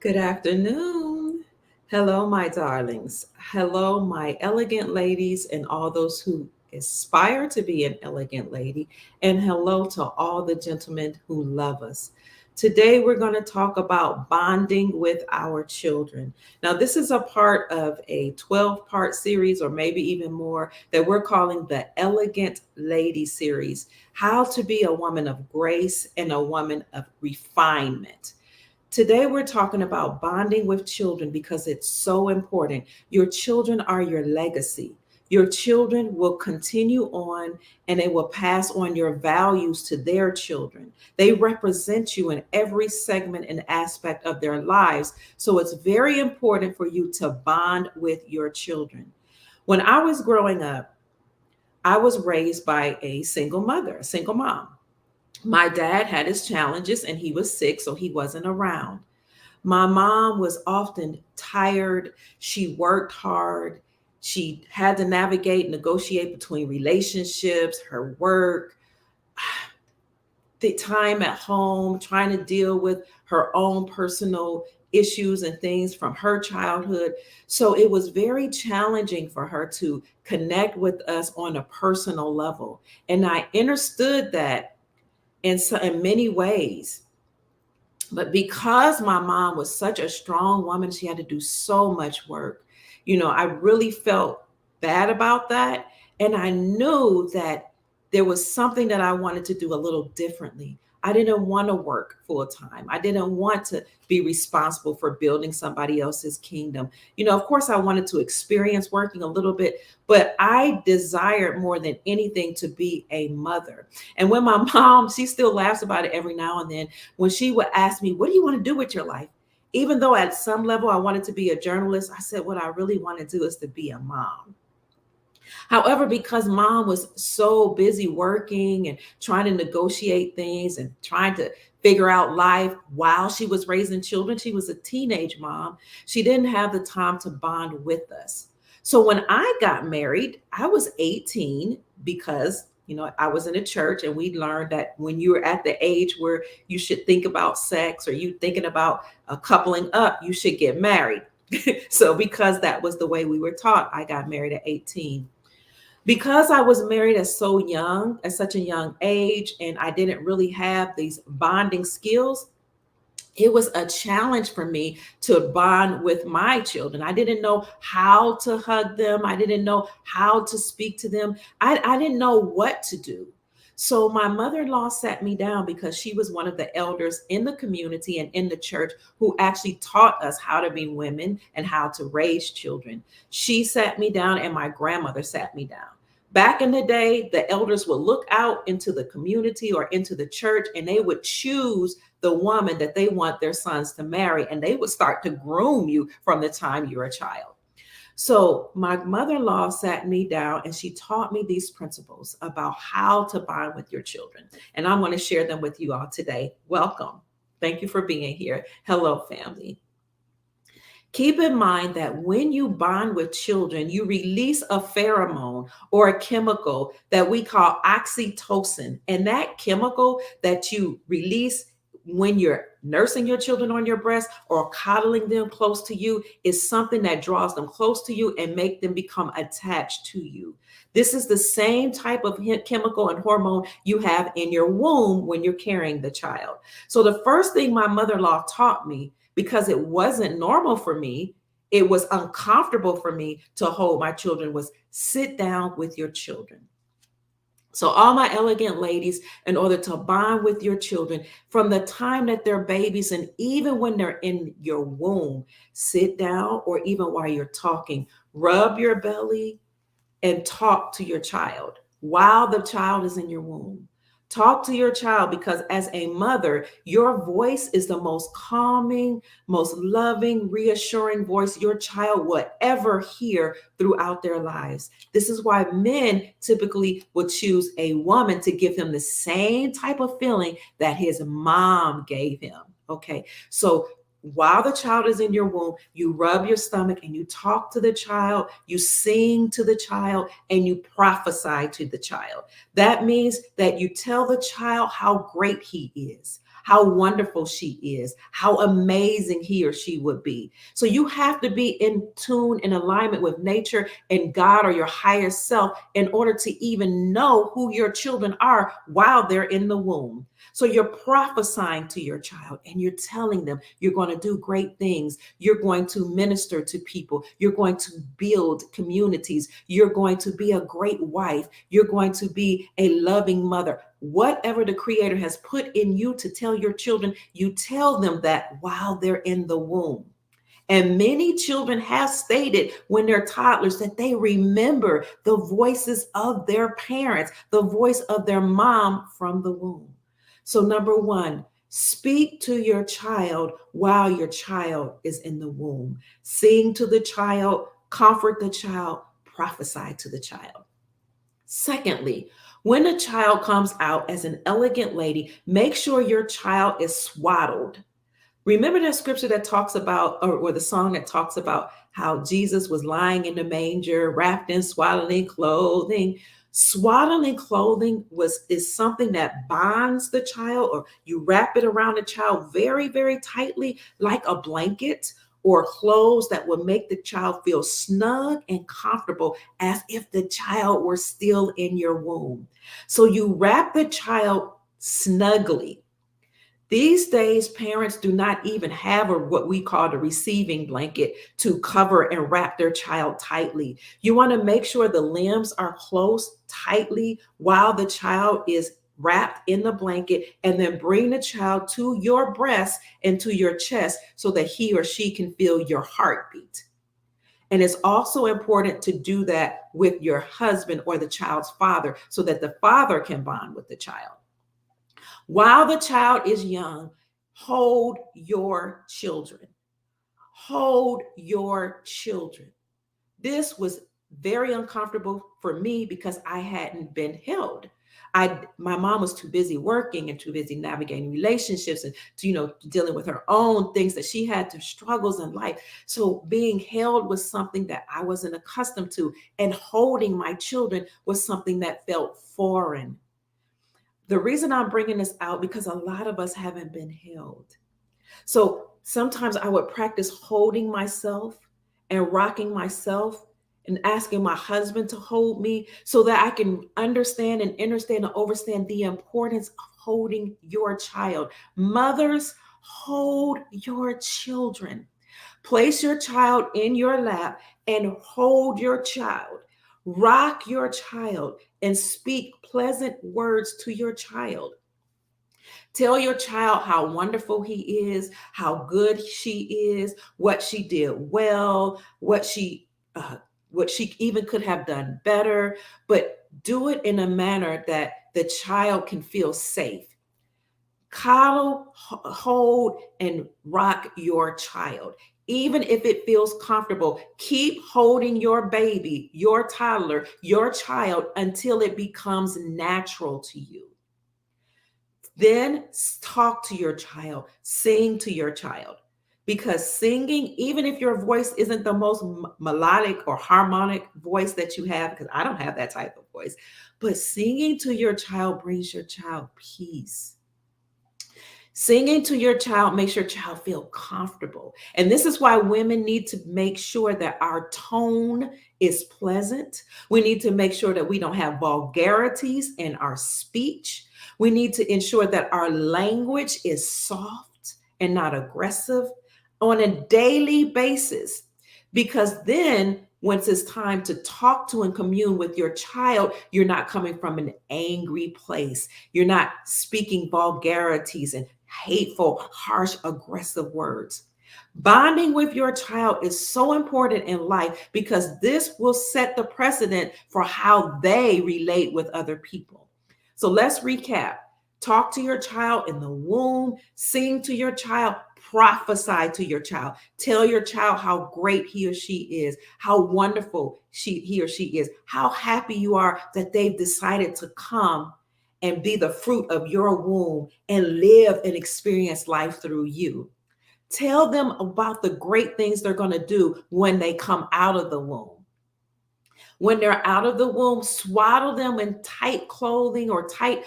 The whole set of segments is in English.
Good afternoon. Hello, my darlings. Hello, my elegant ladies, and all those who aspire to be an elegant lady. And hello to all the gentlemen who love us. Today, we're going to talk about bonding with our children. Now, this is a part of a 12-part series, or maybe even more, that we're calling the Elegant Lady series: How to be a woman of grace and a woman of refinement. Today, we're talking about bonding with children because it's so important. Your children are your legacy. Your children will continue on and they will pass on your values to their children. They represent you in every segment and aspect of their lives. So it's very important for you to bond with your children. When I was growing up, I was raised by a single mother, a single mom. My dad had his challenges and he was sick, so he wasn't around. My mom was often tired. She worked hard. She had to navigate, negotiate between relationships, her work, the time at home, trying to deal with her own personal issues and things from her childhood. So it was very challenging for her to connect with us on a personal level. And I understood that in many ways. But because my mom was such a strong woman, she had to do so much work. I really felt bad about that. And I knew that there was something that I wanted to do a little differently. I didn't want to work full time. I didn't want to be responsible for building somebody else's kingdom. Of course, I wanted to experience working a little bit, but I desired more than anything to be a mother. And when my mom, she still laughs about it every now and then, when she would ask me, "What do you want to do with your life?" Even though at some level I wanted to be a journalist, I said, what I really want to do is to be a mom. However, because mom was so busy working and trying to negotiate things and trying to figure out life while she was raising children, she was a teenage mom. She didn't have the time to bond with us. So when I got married, I was 18 because I was in a church and we learned that when you're at the age where you should think about sex or you thinking about coupling up, you should get married. So because that was the way we were taught, I got married at 18. Because I was married at such a young age, and I didn't really have these bonding skills, it was a challenge for me to bond with my children. I didn't know how to hug them. I didn't know how to speak to them. I didn't know what to do. So my mother-in-law sat me down because she was one of the elders in the community and in the church who actually taught us how to be women and how to raise children. She sat me down and my grandmother sat me down. Back in the day, the elders would look out into the community or into the church and they would choose the woman that they want their sons to marry, and they would start to groom you from the time you're a child. So my mother-in-law sat me down and she taught me these principles about how to bond with your children. And I'm going to share them with you all today. Welcome. Thank you for being here. Hello, family. Keep in mind that when you bond with children, you release a pheromone or a chemical that we call oxytocin. And that chemical that you release when you're nursing your children on your breast or coddling them close to you is something that draws them close to you and make them become attached to you. This is the same type of chemical and hormone you have in your womb when you're carrying the child. So the first thing my mother-in-law taught me, because it wasn't normal for me, it was uncomfortable for me to hold my children, was sit down with your children. So all my elegant ladies, in order to bond with your children from the time that they're babies and even when they're in your womb, sit down, or even while you're talking, rub your belly and talk to your child while the child is in your womb. Talk to your child, because as a mother, your voice is the most calming, most loving, reassuring voice your child will ever hear throughout their lives. This is why men typically would choose a woman to give him the same type of feeling that his mom gave him. Okay, so while the child is in your womb, you rub your stomach and you talk to the child, you sing to the child, and you prophesy to the child. That means that you tell the child how great he is, how wonderful she is, how amazing he or she would be. So you have to be in tune, in alignment with nature and God or your higher self in order to even know who your children are while they're in the womb. So you're prophesying to your child and you're telling them you're going to do great things. You're going to minister to people. You're going to build communities. You're going to be a great wife. You're going to be a loving mother. Whatever the Creator has put in you to tell your children, you tell them that while they're in the womb. And many children have stated when they're toddlers that they remember the voices of their parents, the voice of their mom from the womb. So, number one, speak to your child while your child is in the womb. Sing to the child, comfort the child, prophesy to the child. Secondly, when a child comes out as an elegant lady, make sure your child is swaddled. Remember that scripture that talks about, or the song that talks about how Jesus was lying in the manger, wrapped in swaddling clothing. Swaddling clothing is something that bonds the child, or you wrap it around the child very, very tightly, like a blanket, or clothes that will make the child feel snug and comfortable as if the child were still in your womb. So you wrap the child snugly. These days, parents do not even have what we call the receiving blanket to cover and wrap their child tightly. You want to make sure the limbs are close tightly while the child is wrapped in the blanket, and then bring the child to your breast and to your chest so that he or she can feel your heartbeat. And it's also important to do that with your husband or the child's father so that the father can bond with the child. While the child is young, hold your children. Hold your children. This was very uncomfortable for me because I hadn't been held. My mom was too busy working and too busy navigating relationships and dealing with her own things that she had to struggles in life. So being held was something that I wasn't accustomed to, and holding my children was something that felt foreign. The reason I'm bringing this out because a lot of us haven't been held. So sometimes I would practice holding myself and rocking myself and asking my husband to hold me so that I can understand and understand and overstand the importance of holding your child. Mothers, hold your children. Place your child in your lap and hold your child. Rock your child and speak pleasant words to your child. Tell your child how wonderful he is, how good she is, what she did well, what she even could have done better, but do it in a manner that the child can feel safe. Coddle, hold, and rock your child. Even if it feels comfortable, keep holding your baby, your toddler, your child until it becomes natural to you. Then talk to your child, sing to your child. Because singing, even if your voice isn't the most melodic or harmonic voice that you have, because I don't have that type of voice, but singing to your child brings your child peace. Singing to your child makes your child feel comfortable. And this is why women need to make sure that our tone is pleasant. We need to make sure that we don't have vulgarities in our speech. We need to ensure that our language is soft and not aggressive on a daily basis. Because then, once it's time to talk to and commune with your child, you're not coming from an angry place. You're not speaking vulgarities and hateful, harsh, aggressive words. Bonding with your child is so important in life because this will set the precedent for how they relate with other people. So let's recap. Talk to your child in the womb, sing to your child, prophesy to your child. Tell your child how great he or she is, how wonderful he or she is, how happy you are that they've decided to come and be the fruit of your womb and live and experience life through you. Tell them about the great things they're going to do when they come out of the womb. When they're out of the womb, swaddle them in tight clothing or tight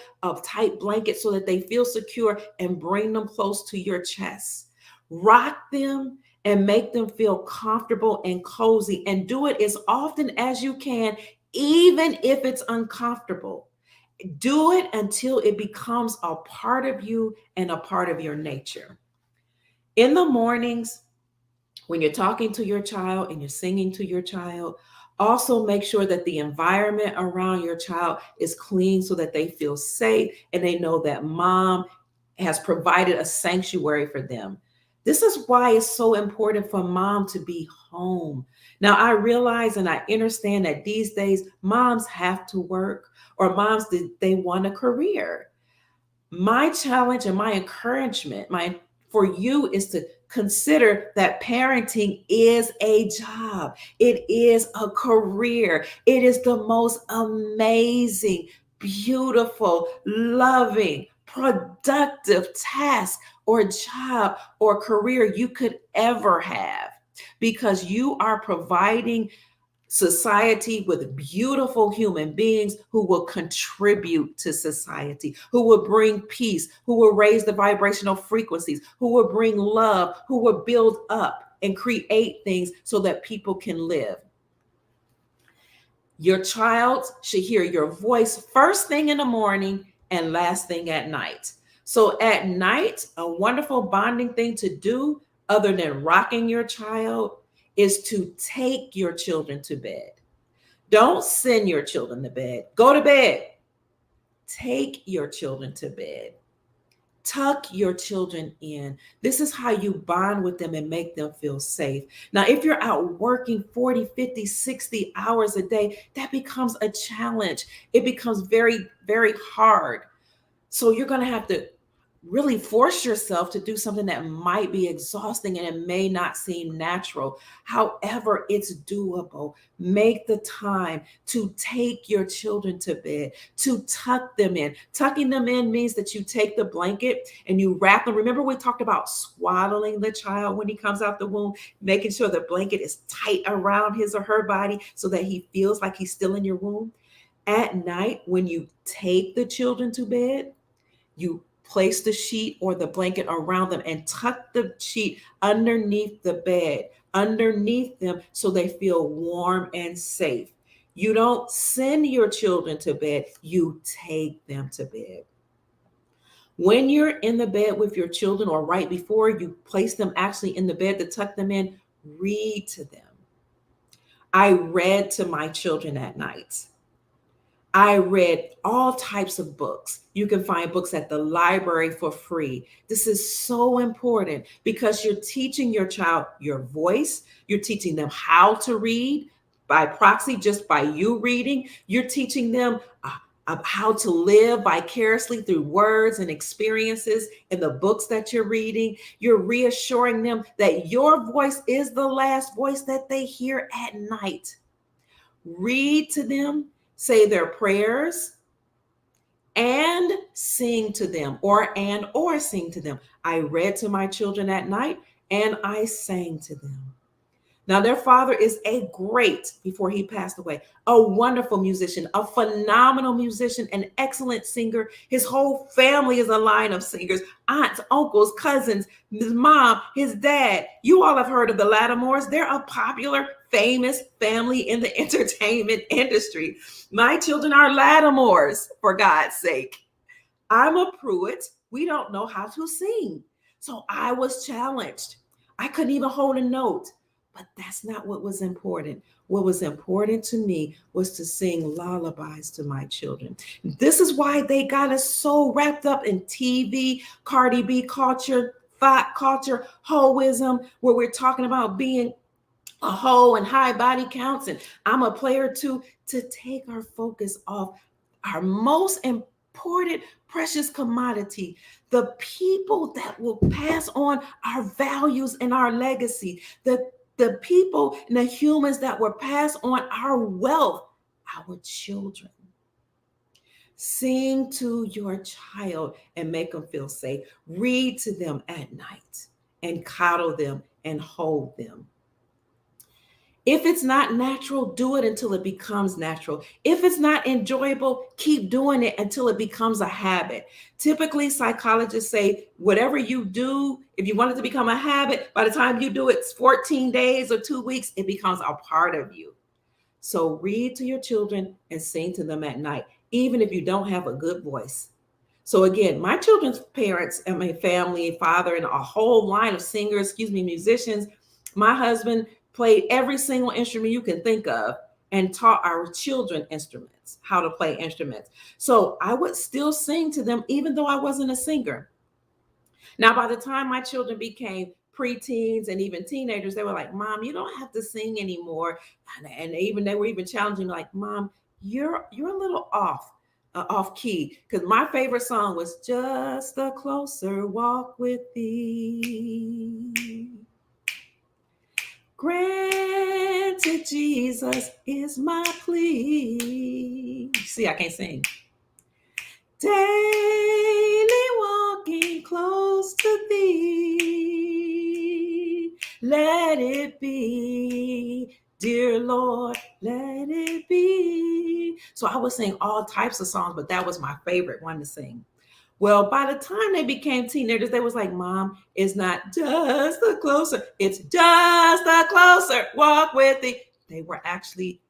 blankets so that they feel secure and bring them close to your chest. Rock them and make them feel comfortable and cozy, and do it as often as you can, even if it's uncomfortable. Do it until it becomes a part of you and a part of your nature. In the mornings, when you're talking to your child and you're singing to your child, also make sure that the environment around your child is clean so that they feel safe and they know that mom has provided a sanctuary for them. This is why it's so important for mom to be home. Now, I realize and I understand that these days moms have to work, or moms, they want a career. My challenge and my encouragement my for you is to consider that parenting is a job. It is a career. It is the most amazing, beautiful, loving, productive task or job or career you could ever have, because you are providing society with beautiful human beings who will contribute to society, who will bring peace, who will raise the vibrational frequencies, who will bring love, who will build up and create things so that people can live. Your child should hear your voice first thing in the morning and last thing at night. So at night, a wonderful bonding thing to do, other than rocking your child, is to take your children to bed. Don't send your children to bed. Go to bed. Take your children to bed. Tuck your children in. This is how you bond with them and make them feel safe. Now, if you're out working 40, 50, 60 hours a day, that becomes a challenge. It becomes very, very hard. So you're going to have to really force yourself to do something that might be exhausting and it may not seem natural. However, it's doable. Make the time to take your children to bed, to tuck them in. Tucking them in means that you take the blanket and you wrap them. Remember, we talked about swaddling the child when he comes out the womb, making sure the blanket is tight around his or her body so that he feels like he's still in your womb. At night, when you take the children to bed, you place the sheet or the blanket around them and tuck the sheet underneath the bed, underneath them, so they feel warm and safe. You don't send your children to bed, you take them to bed. When you're in the bed with your children, or right before you place them actually in the bed to tuck them in, read to them. I read to my children at night. I read all types of books. You can find books at the library for free. This is so important because you're teaching your child your voice. You're teaching them how to read by proxy, just by you reading. You're teaching them how to live vicariously through words and experiences in the books that you're reading. You're reassuring them that your voice is the last voice that they hear at night. Read to them, say their prayers, and sing to them, or sing to them. I read to my children at night and I sang to them. Now, their father is before he passed away, a wonderful musician, a phenomenal musician, an excellent singer. His whole family is a line of singers, aunts, uncles, cousins, his mom, his dad. You all have heard of the Lattimores. They're a popular, famous family in the entertainment industry. My children are Lattimores, for God's sake. I'm a Pruitt. We don't know how to sing. So I was challenged. I couldn't even hold a note. But that's not what was important. What was important to me was to sing lullabies to my children. This is why they got us so wrapped up in TV, Cardi B culture, thought culture, hoism, where we're talking about being a hoe and high body counts, and I'm a player too, to take our focus off our most important precious commodity, the people that will pass on our values and our legacy, the people and the humans that will pass on our wealth, our children. Sing to your child and make them feel safe. Read to them at night and coddle them and hold them. If it's not natural, do it until it becomes natural. If it's not enjoyable, keep doing it until it becomes a habit. Typically, psychologists say whatever you do, if you want it to become a habit, by the time you do it 14 days or 2 weeks, it becomes a part of you. So read to your children and sing to them at night, even if you don't have a good voice. So again, my children's parents and my family, father, and a whole line of singers, musicians. My husband played every single instrument you can think of and taught our children instruments, how to play instruments. So I would still sing to them, even though I wasn't a singer. Now, by the time my children became preteens and even teenagers, they were like, "Mom, you don't have to sing anymore." And even they were even challenging me, like, "Mom, you're a little off key." Because my favorite song was "Just a Closer Walk with Thee." Granted, Jesus is my plea. See, I can't sing. Daily walking close to thee, let it be, dear Lord, let it be. So I would sing all types of songs, but that was my favorite one to sing. Well, by the time they became teenagers, they was like, "Mom, it's not just a closer, it's just a closer walk with thee." They were actually,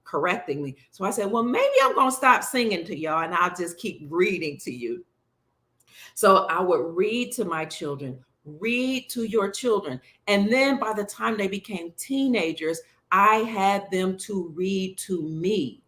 correcting me. So I said, "Well, maybe I'm going to stop singing to y'all and I'll just keep reading to you." So I would read to my children, read to your children. And then by the time they became teenagers, I had them to read to me.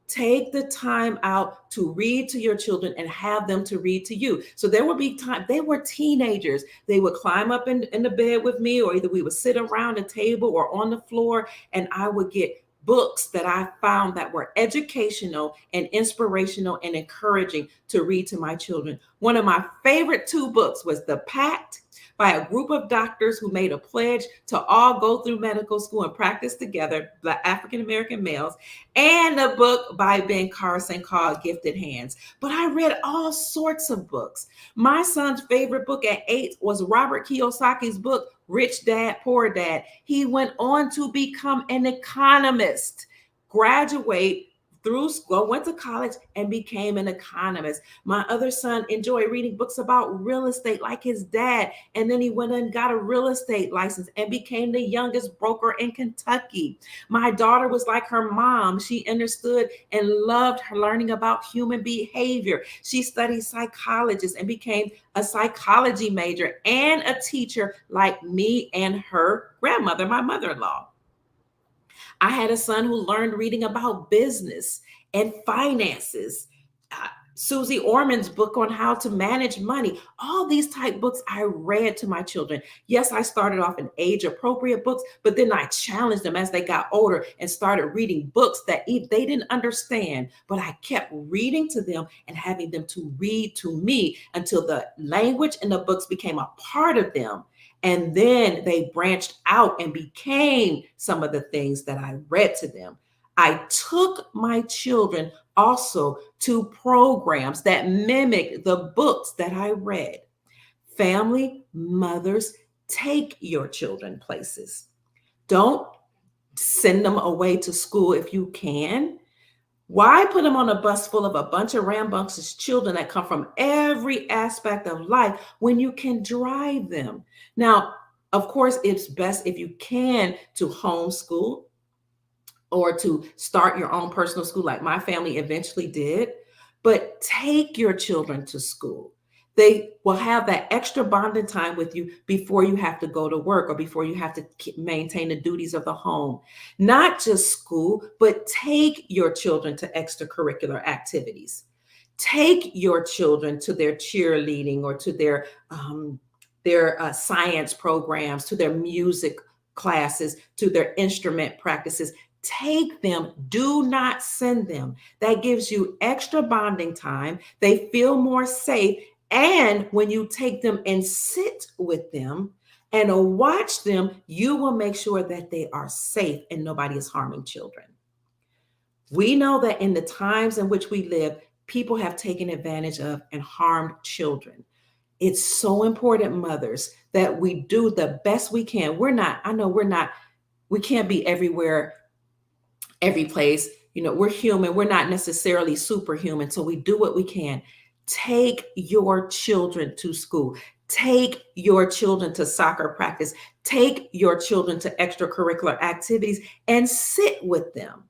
Take the time out to read to your children and have them to read to you. So there would be time, they were teenagers. They would climb up in the bed with me, or either we would sit around a table or on the floor, and I would get books that I found that were educational and inspirational and encouraging to read to my children. One of my favorite two books was The Pact by a group of doctors who made a pledge to all go through medical school and practice together, Black African American males, and a book by Ben Carson called Gifted Hands. But I read all sorts of books. My son's favorite book at 8 was Robert Kiyosaki's book, Rich Dad, Poor Dad. He went on to become an economist, graduate through school, went to college and became an economist. My other son enjoyed reading books about real estate like his dad. And then he went and got a real estate license and became the youngest broker in Kentucky. My daughter was like her mom. She understood and loved her learning about human behavior. She studied psychologist and became a psychology major and a teacher like me and her grandmother, my mother-in-law. I had a son who learned reading about business and finances. Susie Orman's book on how to manage money. All these type books I read to my children. Yes, I started off in age appropriate books, but then I challenged them as they got older and started reading books that they didn't understand, but I kept reading to them and having them to read to me until the language in the books became a part of them. And then they branched out and became some of the things that I read to them. I took my children also to programs that mimic the books that I read. Family, mothers, take your children places. Don't send them away to school if you can. Why put them on a bus full of a bunch of rambunctious children that come from every aspect of life when you can drive them? Now, of course, it's best if you can to homeschool or to start your own personal school, like my family eventually did. But take your children to school. They will have that extra bonding time with you before you have to go to work or before you have to maintain the duties of the home. Not just school, but take your children to extracurricular activities. Take your children to their cheerleading or to their science programs, to their music classes, to their instrument practices. Take them, do not send them. That gives you extra bonding time. They feel more safe. And when you take them and sit with them and watch them, you will make sure that they are safe and nobody is harming children. We know that in the times in which we live, people have taken advantage of and harmed children. It's so important, mothers, that we do the best we can. I know we're not We can't be everywhere, every place. We're human. We're not necessarily superhuman. So we do what we can. Take your children to school. Take your children to soccer practice. Take your children to extracurricular activities and sit with them.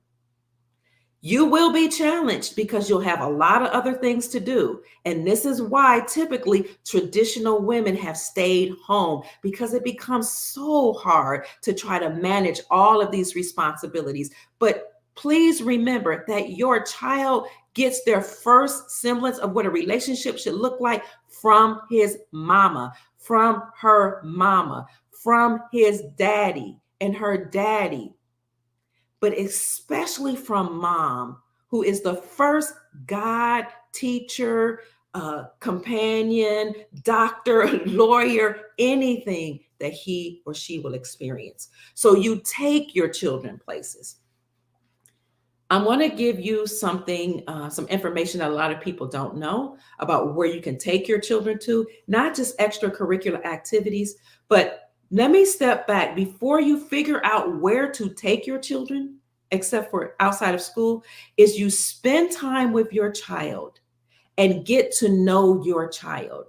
You will be challenged because you'll have a lot of other things to do. And this is why typically traditional women have stayed home, because it becomes so hard to try to manage all of these responsibilities. But please remember that your child gets their first semblance of what a relationship should look like from his mama, from her mama, from his daddy and her daddy, but especially from mom, who is the first God teacher, companion, doctor, lawyer, anything that he or she will experience. So you take your children places. I want to give you something, some information that a lot of people don't know about where you can take your children to, not just extracurricular activities, but let me step back before you figure out where to take your children, except for outside of school, is you spend time with your child and get to know your child.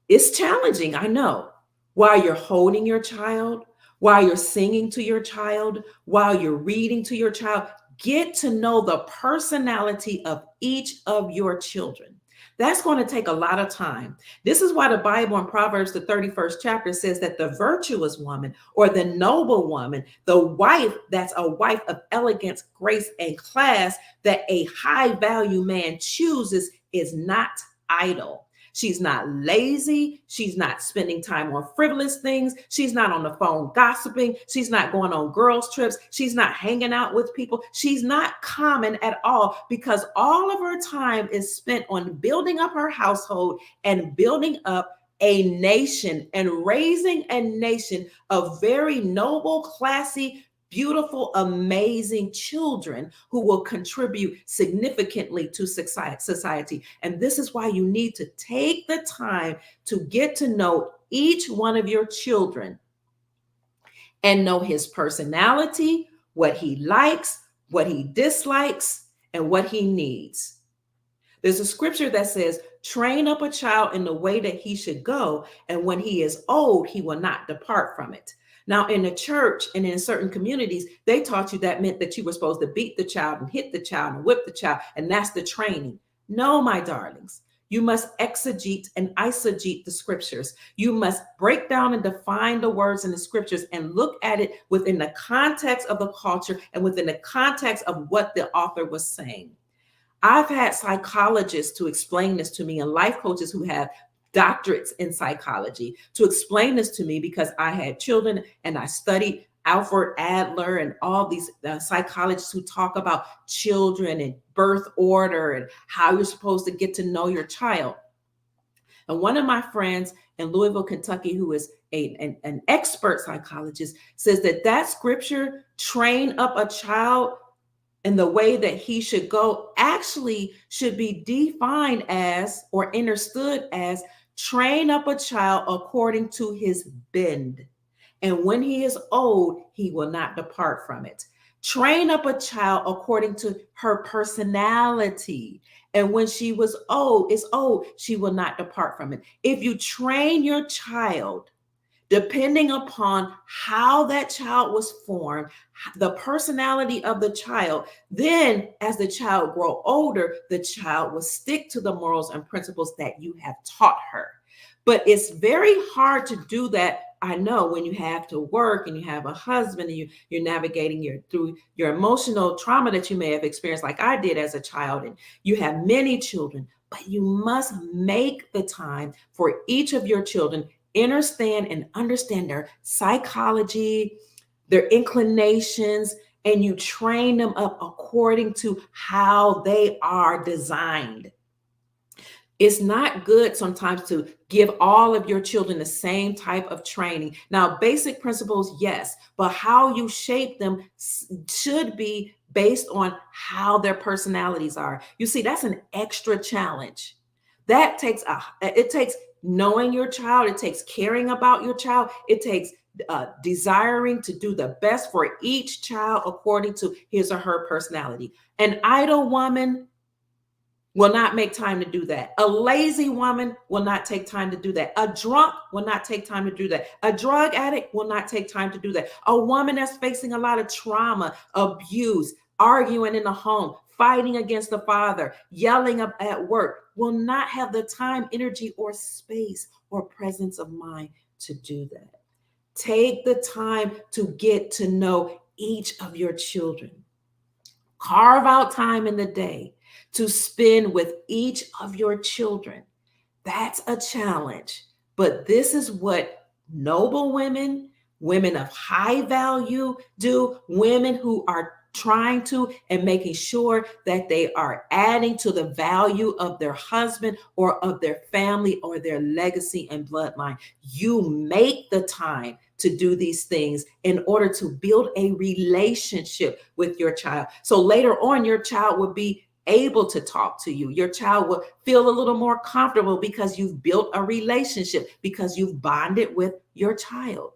It's challenging, I know. While you're holding your child, while you're singing to your child, while you're reading to your child, get to know the personality of each of your children. That's going to take a lot of time. This is why the Bible in Proverbs, the 31st chapter, says that the virtuous woman or the noble woman, the wife that's a wife of elegance, grace, and class that a high value man chooses is not idle. She's not lazy. She's not spending time on frivolous things. She's not on the phone gossiping. She's not going on girls' trips. She's not hanging out with people. She's not common at all, because all of her time is spent on building up her household and building up a nation and raising a nation of very noble, classy, beautiful, amazing children who will contribute significantly to society. And this is why you need to take the time to get to know each one of your children and know his personality, what he likes, what he dislikes, and what he needs. There's a scripture that says, train up a child in the way that he should go, and when he is old, he will not depart from it. Now, in the church and in certain communities, they taught you that meant that you were supposed to beat the child and hit the child and whip the child, and that's the training. No, my darlings, you must exegete and eisegete the scriptures. You must break down and define the words in the scriptures and look at it within the context of the culture and within the context of what the author was saying. I've had psychologists to explain this to me, and life coaches who have doctorates in psychology to explain this to me, because I had children and I studied Alfred Adler and all these psychologists who talk about children and birth order and how you're supposed to get to know your child. And one of my friends in Louisville, Kentucky, who is an expert psychologist, says that scripture, train up a child and the way that he should go, actually should be defined as, or understood as, train up a child according to his bend. And when he is old, he will not depart from it. Train up a child according to her personality. And when she is old, she will not depart from it. If you train your child depending upon how that child was formed, the personality of the child, then as the child grow older, the child will stick to the morals and principles that you have taught her. But it's very hard to do that, I know, when you have to work and you have a husband and you're navigating through your emotional trauma that you may have experienced, like I did as a child, and you have many children. But you must make the time for each of your children, understand their psychology, their inclinations, and you train them up according to how they are designed. It's not good sometimes to give all of your children the same type of training. Now, basic principles, yes, but how you shape them should be based on how their personalities are. You see, that's an extra challenge. It takes knowing your child. It takes caring about your child. It takes desiring to do the best for each child according to his or her personality. An idle woman will not make time to do that. A lazy woman will not take time to do that. A drunk will not take time to do that. A drug addict will not take time to do that. A woman that's facing a lot of trauma, abuse, arguing in the home, fighting against the father, yelling up at work, will not have the time, energy, or space or presence of mind to do that. Take the time to get to know each of your children. Carve out time in the day to spend with each of your children. That's a challenge. But this is what noble women, women of high value do, women who are trying to and making sure that they are adding to the value of their husband or of their family or their legacy and bloodline. You make the time to do these things in order to build a relationship with your child. So later on, your child will be able to talk to you. Your child will feel a little more comfortable because you've built a relationship, because you've bonded with your child.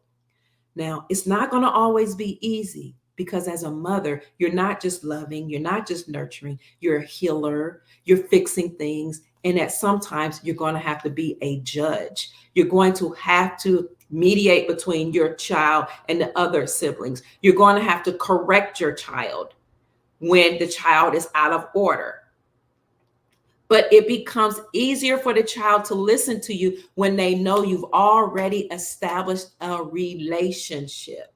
Now, it's not going to always be easy because as a mother, you're not just loving, you're not just nurturing, you're a healer, you're fixing things, and that sometimes you're going to have to be a judge. You're going to have to mediate between your child and the other siblings. You're going to have to correct your child when the child is out of order. But it becomes easier for the child to listen to you when they know you've already established a relationship.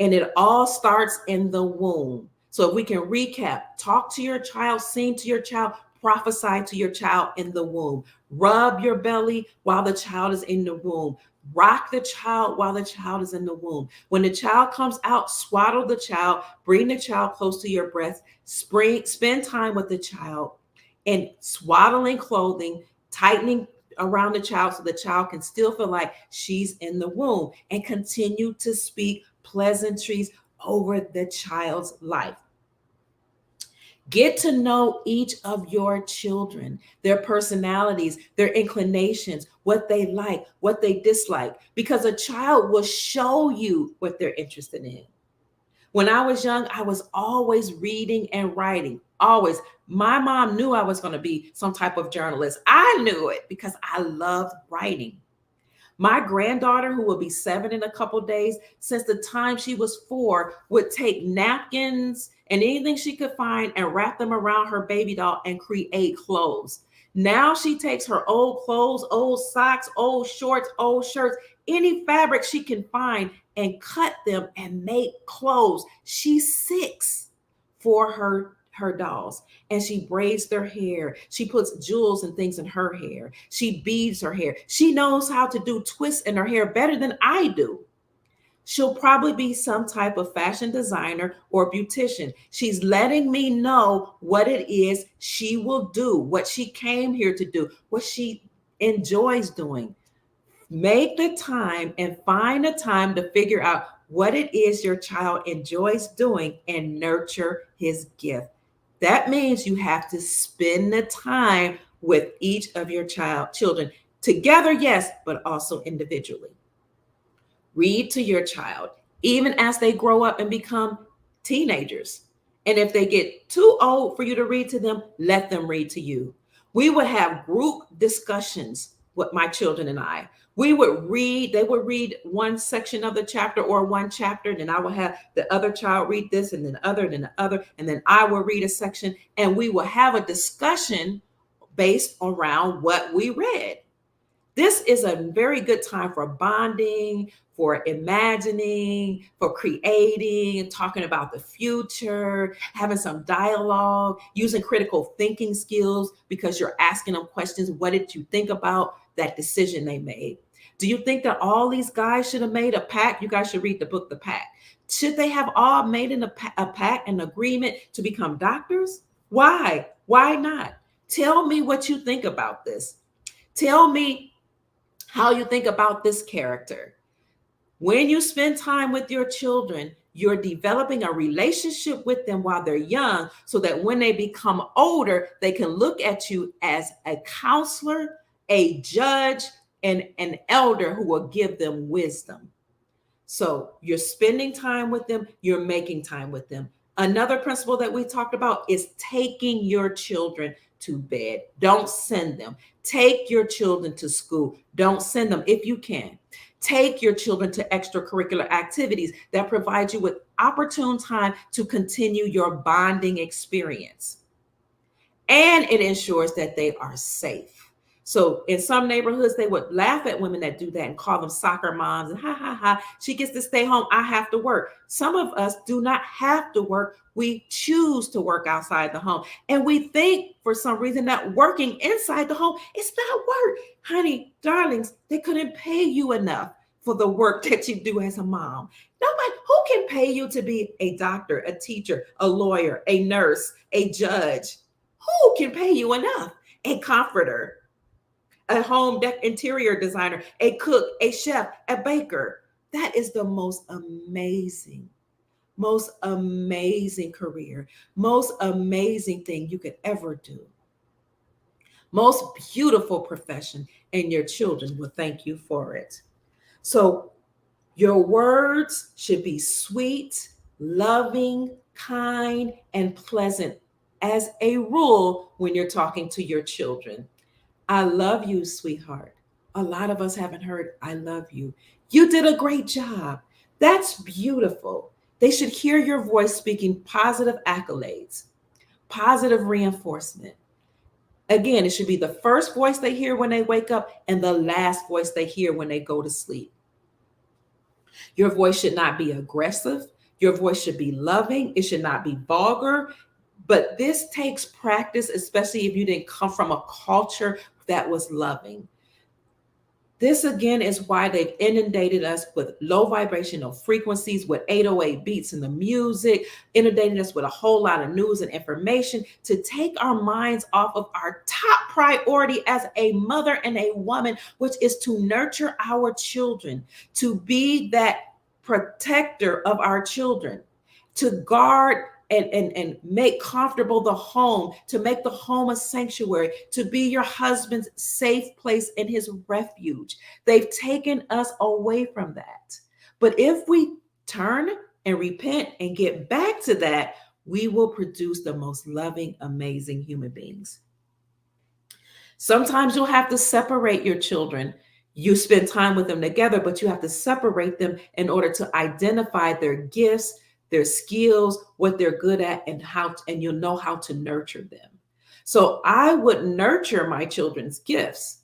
And it all starts in the womb. So if we can recap, talk to your child, sing to your child, prophesy to your child in the womb. Rub your belly while the child is in the womb. Rock the child while the child is in the womb. When the child comes out, swaddle the child, bring the child close to your breast, spend time with the child, and swaddling clothing, tightening around the child so the child can still feel like she's in the womb, and continue to speak pleasantries over the child's life. Get to know each of your children, their personalities, their inclinations, what they like, what they dislike, because a child will show you what they're interested in. When I was young, I was always reading and writing, always. My mom knew I was going to be some type of journalist. I knew it because I loved writing. My granddaughter, who will be 7 in a couple days, since the time she was 4, would take napkins and anything she could find and wrap them around her baby doll and create clothes. Now she takes her old clothes, old socks, old shorts, old shirts, any fabric she can find and cut them and make clothes. She's 6 for her dolls, and she braids their hair. She puts jewels and things in her hair. She beads her hair. She knows how to do twists in her hair better than I do. She'll probably be some type of fashion designer or beautician. She's letting me know what it is she will do, what she came here to do, what she enjoys doing. Make the time and find the time to figure out what it is your child enjoys doing and nurture his gift. That means you have to spend the time with each of your children together, yes, but also individually. Read to your child, even as they grow up and become teenagers. And if they get too old for you to read to them, let them read to you. We would have group discussions with my children and I. We would read, they would read one section of the chapter or one chapter, and then I would have the other child read this, and then the other, and then the other, and then I will read a section, and we will have a discussion based around what we read. This is a very good time for bonding, for imagining, for creating, talking about the future, having some dialogue, using critical thinking skills because you're asking them questions. What did you think about that decision they made? Do you think that all these guys should have made a pact? You guys should read the book, The Pact. Should they have all made a pact, an agreement to become doctors? Why? Why not? Tell me what you think about this. Tell me how you think about this character. When you spend time with your children, you're developing a relationship with them while they're young so that when they become older, they can look at you as a counselor, a judge, and an elder who will give them wisdom. So you're spending time with them, you're making time with them. Another principle that we talked about is taking your children to bed. Don't send them. Take your children to school. Don't send them if you can. Take your children to extracurricular activities that provide you with opportune time to continue your bonding experience, and it ensures that they are safe. So in some neighborhoods, they would laugh at women that do that and call them soccer moms and ha ha ha, she gets to stay home, I have to work. Some of us do not have to work. We choose to work outside the home. And we think for some reason that working inside the home is not work. Honey, darlings, they couldn't pay you enough for the work that you do as a mom. Nobody who can pay you to be a doctor, a teacher, a lawyer, a nurse, a judge. Who can pay you enough? A comforter, a home interior designer, a cook, a chef, a baker. That is the most amazing career, most amazing thing you could ever do. Most beautiful profession, and your children will thank you for it. So your words should be sweet, loving, kind, and pleasant as a rule when you're talking to your children. I love you, sweetheart. A lot of us haven't heard, I love you. You did a great job. That's beautiful. They should hear your voice speaking positive accolades, positive reinforcement. Again, it should be the first voice they hear when they wake up and the last voice they hear when they go to sleep. Your voice should not be aggressive. Your voice should be loving. It should not be vulgar. But this takes practice, especially if you didn't come from a culture that was loving. This again is why they've inundated us with low vibrational frequencies, with 808 beats in the music, inundating us with a whole lot of news and information to take our minds off of our top priority as a mother and a woman, which is to nurture our children, to be that protector of our children, to guard and make comfortable the home, to make the home a sanctuary, to be your husband's safe place and his refuge. They've taken us away from that. But if we turn and repent and get back to that, we will produce the most loving, amazing human beings. Sometimes you'll have to separate your children. You spend time with them together, but you have to separate them in order to identify their gifts, their skills, what they're good at, and you'll know how to nurture them. So I would nurture my children's gifts.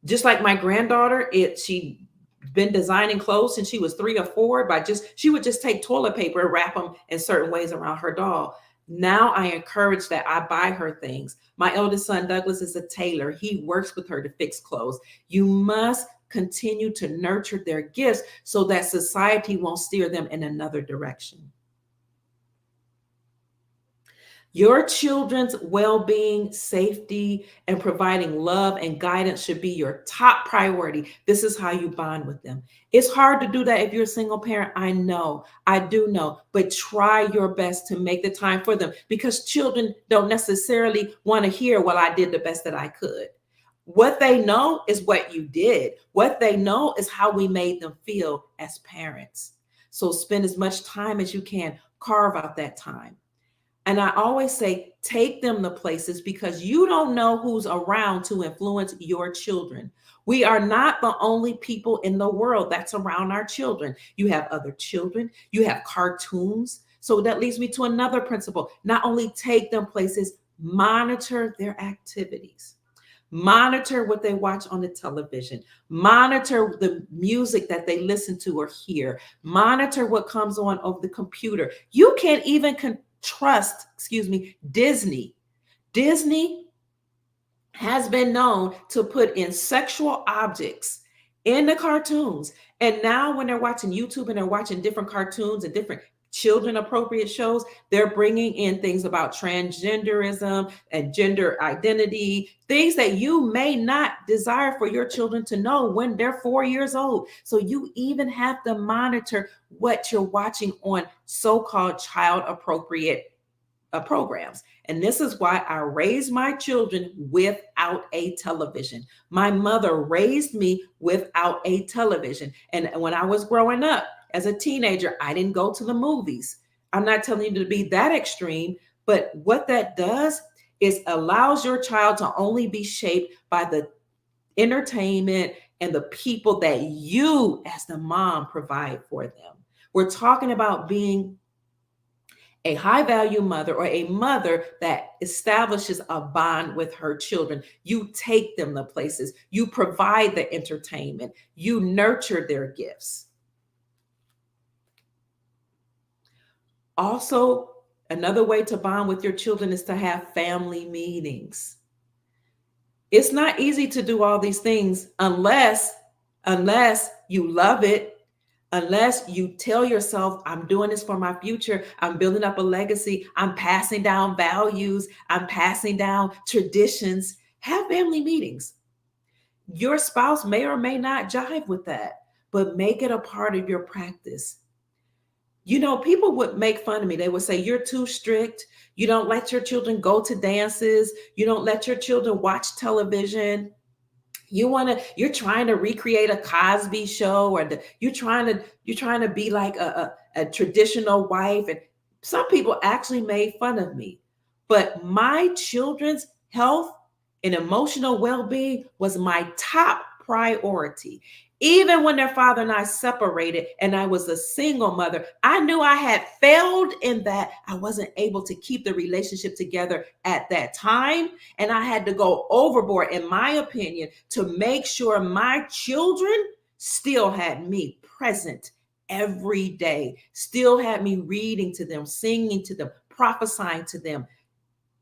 Just like my granddaughter, she been designing clothes since she was 3 or 4 she would just take toilet paper and wrap them in certain ways around her doll. Now I encourage that. I buy her things. My eldest son, Douglas, is a tailor. He works with her to fix clothes. You must continue to nurture their gifts so that society won't steer them in another direction. Your children's well-being, safety, and providing love and guidance should be your top priority. This is how you bond with them. It's hard to do that if you're a single parent. I know, I do know, but try your best to make the time for them, because children don't necessarily want to hear, well, I did the best that I could. What they know is what you did. What they know is how we made them feel as parents. So spend as much time as you can. Carve out that time. And I always say, take them to places, because you don't know who's around to influence your children. We are not the only people in the world that's around our children. You have other children, you have cartoons. So that leads me to another principle. Not only take them places, monitor their activities. Monitor what they watch on the television. Monitor the music that they listen to or hear. Monitor what comes on over the computer. You can't even trust Disney. Disney has been known to put in sexual objects in the cartoons. And now when they're watching YouTube and they're watching different cartoons and different children appropriate shows, they're bringing in things about transgenderism and gender identity, things that you may not desire for your children to know when they're 4 years old. So you even have to monitor what you're watching on so-called child appropriate programs. And this is why I raised my children without a television. My mother raised me without a television. And when I was growing up as a teenager, I didn't go to the movies. I'm not telling you to be that extreme, but what that does is allows your child to only be shaped by the entertainment and the people that you as the mom provide for them. We're talking about being a high value mother or a mother that establishes a bond with her children. You take them to places, you provide the entertainment, you nurture their gifts. Also, another way to bond with your children is to have family meetings. It's not easy to do all these things unless you love it, unless you tell yourself, I'm doing this for my future, I'm building up a legacy, I'm passing down values, I'm passing down traditions. Have family meetings. Your spouse may or may not jive with that, but make it a part of your practice. You know, people would make fun of me. They would say, you're too strict. You don't let your children go to dances. You don't let your children watch television. You're trying to recreate a Cosby show, or you're trying to be like a traditional wife. And some people actually made fun of me. But my children's health and emotional well-being was my top priority. Even when their father and I separated and I was a single mother, I knew I had failed in that I wasn't able to keep the relationship together at that time. And I had to go overboard, in my opinion, to make sure my children still had me present every day, still had me reading to them, singing to them, prophesying to them,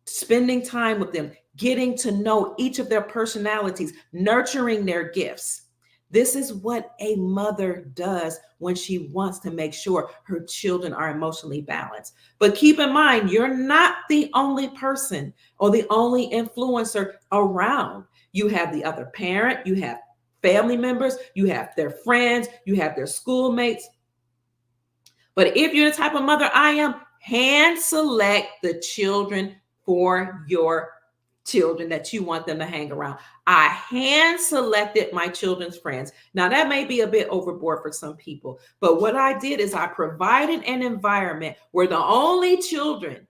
spending time with them, getting to know each of their personalities, nurturing their gifts. This is what a mother does when she wants to make sure her children are emotionally balanced. But keep in mind, you're not the only person or the only influencer around. You have the other parent, you have family members, you have their friends, you have their schoolmates. But if you're the type of mother I am, hand select the children for your children that you want them to hang around. I hand selected my children's friends. Now, that may be a bit overboard for some people, but what I did is I provided an environment where the only children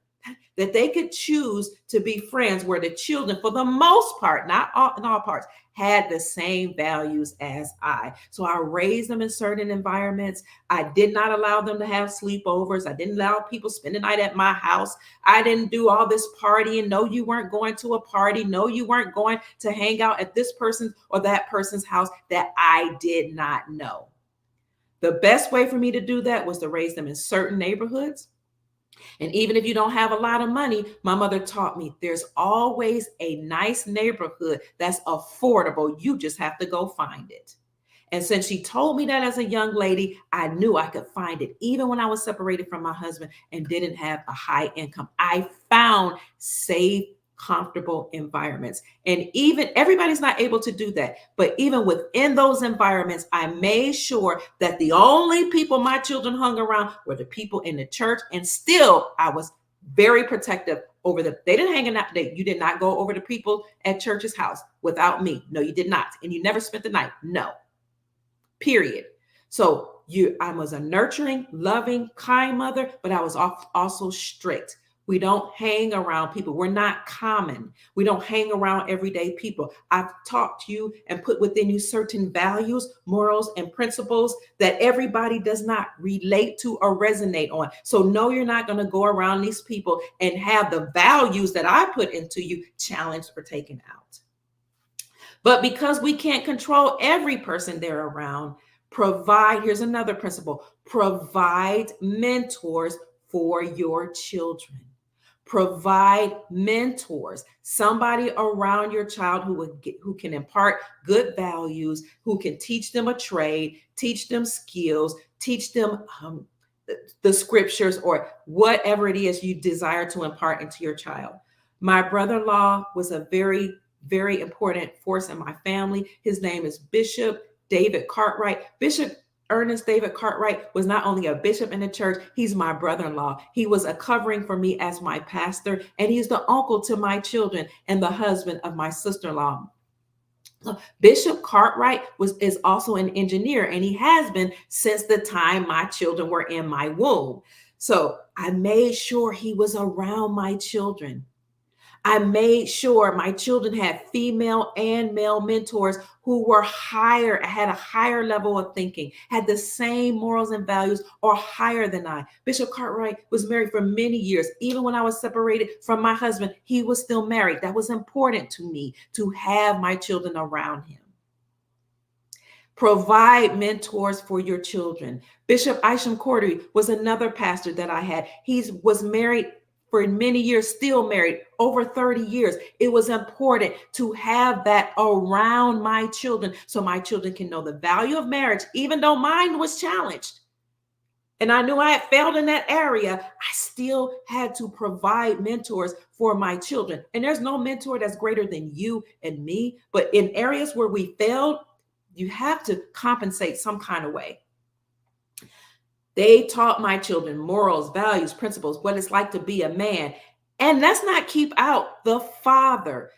that they could choose to be friends were the children, for the most part, not all, in all parts, had the same values as I. So I raised them in certain environments. I did not allow them to have sleepovers. I didn't allow people spend the night at my house. I didn't do all this partying. No, you weren't going to a party. No, you weren't going to hang out at this person's or that person's house that I did not know. The best way for me to do that was to raise them in certain neighborhoods. And even if you don't have a lot of money, my mother taught me there's always a nice neighborhood that's affordable. You just have to go find it. And since she told me that as a young lady, I knew I could find it. Even when I was separated from my husband and didn't have a high income, I found safe, comfortable environments. And even everybody's not able to do that. But even within those environments, I made sure that the only people my children hung around were the people in the church. And still, I was very protective over them. They didn't hang out. You did not go over to people at church's house without me. No, you did not. And you never spent the night. No. Period. So I was a nurturing, loving, kind mother, but I was also strict. We don't hang around people. We're not common. We don't hang around everyday people. I've taught you and put within you certain values, morals, and principles that everybody does not relate to or resonate on. So no, you're not going to go around these people and have the values that I put into you challenged or taken out. But because we can't control every person they're around, here's another principle, provide mentors for your children. Provide mentors, somebody around your child who can impart good values, who can teach them a trade, teach them skills, teach them the scriptures or whatever it is you desire to impart into your child. My brother-in-law was a very, very important force in my family. His name is Bishop David Cartwright. Bishop Ernest David Cartwright was not only a bishop in the church, he's my brother-in-law. He was a covering for me as my pastor, and he's the uncle to my children and the husband of my sister-in-law. Bishop Cartwright is also an engineer, and he has been since the time my children were in my womb. So I made sure he was around my children. I made sure my children had female and male mentors who were higher, had a higher level of thinking, had the same morals and values or higher than I. Bishop Cartwright was married for many years. Even when I was separated from my husband, he was still married. That was important to me to have my children around him. Provide mentors for your children. Bishop Isham Cordery was another pastor that I had. He was married for many years, still married, over 30 years. It was important to have that around my children so my children can know the value of marriage, even though mine was challenged. And I knew I had failed in that area. I still had to provide mentors for my children. And there's no mentor that's greater than you and me. But in areas where we failed, you have to compensate some kind of way. They taught my children morals, values, principles, what it's like to be a man. And let's not keep out the father.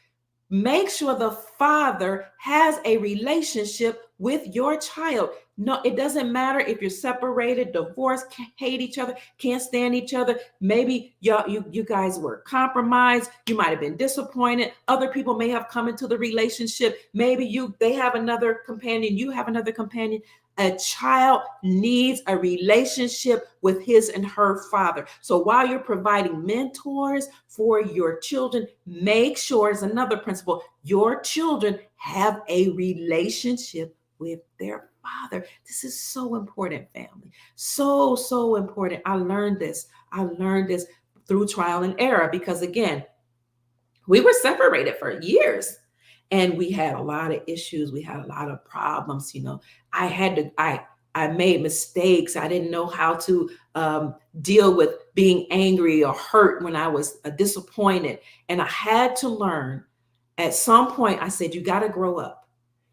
Make sure the father has a relationship with your child. No, it doesn't matter if you're separated, divorced, hate each other, can't stand each other. Maybe you guys were compromised. You might have been disappointed. Other people may have come into the relationship. Maybe they have another companion. You have another companion. A child needs a relationship with his and her father. So while you're providing mentors for your children, make sure, is another principle, your children have a relationship with their father. This is so important, family. So, so important. I learned this through trial and error because, again, we were separated for years. And we had a lot of issues. We had a lot of problems. I made mistakes. I didn't know how to deal with being angry or hurt when I was disappointed. And I had to learn. At some point, I said, you got to grow up.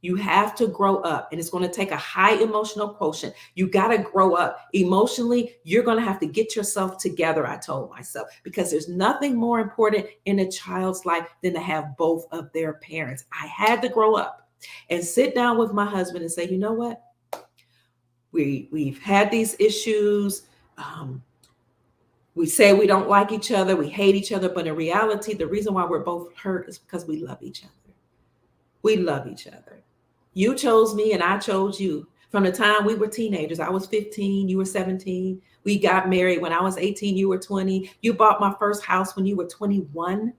You have to grow up, and it's going to take a high emotional quotient. You got to grow up emotionally. You're going to have to get yourself together, I told myself, because there's nothing more important in a child's life than to have both of their parents. I had to grow up and sit down with my husband and say, you know what? We've had these issues. We say we don't like each other. We hate each other. But in reality, the reason why we're both hurt is because we love each other. We love each other. You chose me and I chose you. From the time we were teenagers, I was 15, you were 17. We got married when I was 18, you were 20. You bought my first house when you were 21.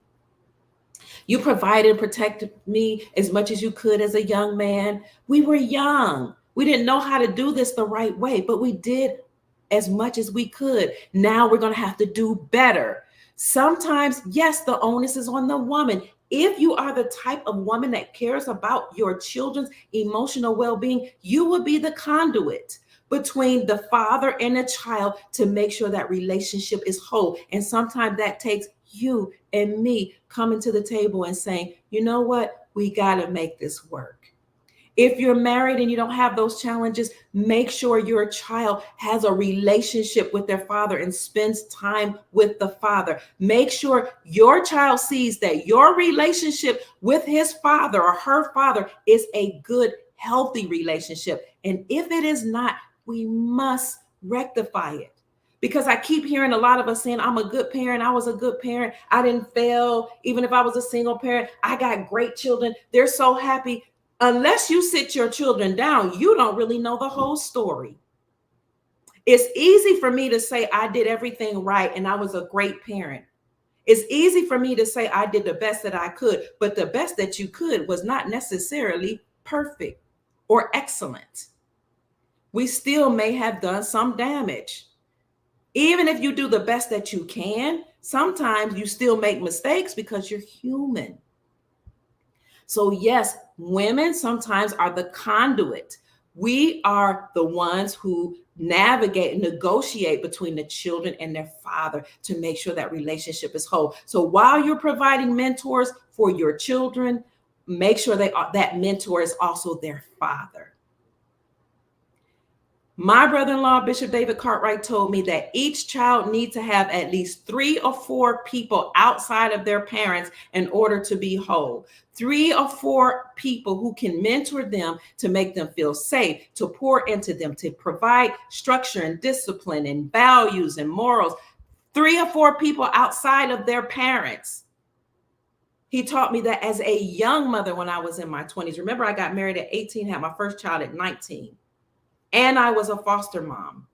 You provided and protected me as much as you could as a young man. We were young. We didn't know how to do this the right way, but we did as much as we could. Now we're going to have to do better. Sometimes, yes, the onus is on the woman. If you are the type of woman that cares about your children's emotional well-being, you will be the conduit between the father and the child to make sure that relationship is whole. And sometimes that takes you and me coming to the table and saying, you know what, we got to make this work. If you're married and you don't have those challenges, make sure your child has a relationship with their father and spends time with the father. Make sure your child sees that your relationship with his father or her father is a good, healthy relationship. And if it is not, we must rectify it. Because I keep hearing a lot of us saying, I'm a good parent. I was a good parent. I didn't fail. Even if I was a single parent, I got great children. They're so happy. Unless you sit your children down, you don't really know the whole story. It's easy for me to say I did everything right and I was a great parent. It's easy for me to say I did the best that I could, but the best that you could was not necessarily perfect or excellent. We still may have done some damage. Even if you do the best that you can, sometimes you still make mistakes because you're human. So yes, women sometimes are the conduit. We are the ones who navigate and negotiate between the children and their father to make sure that relationship is whole. So while you're providing mentors for your children, make sure that mentor is also their father. My brother-in-law, Bishop David Cartwright, told me that each child needs to have at least 3 or 4 people outside of their parents in order to be whole. 3 or 4 people who can mentor them to make them feel safe, to pour into them, to provide structure and discipline and values and morals. 3 or 4 people outside of their parents. He taught me that as a young mother when I was in my 20s. Remember, I got married at 18, had my first child at 19, and I was a foster mom.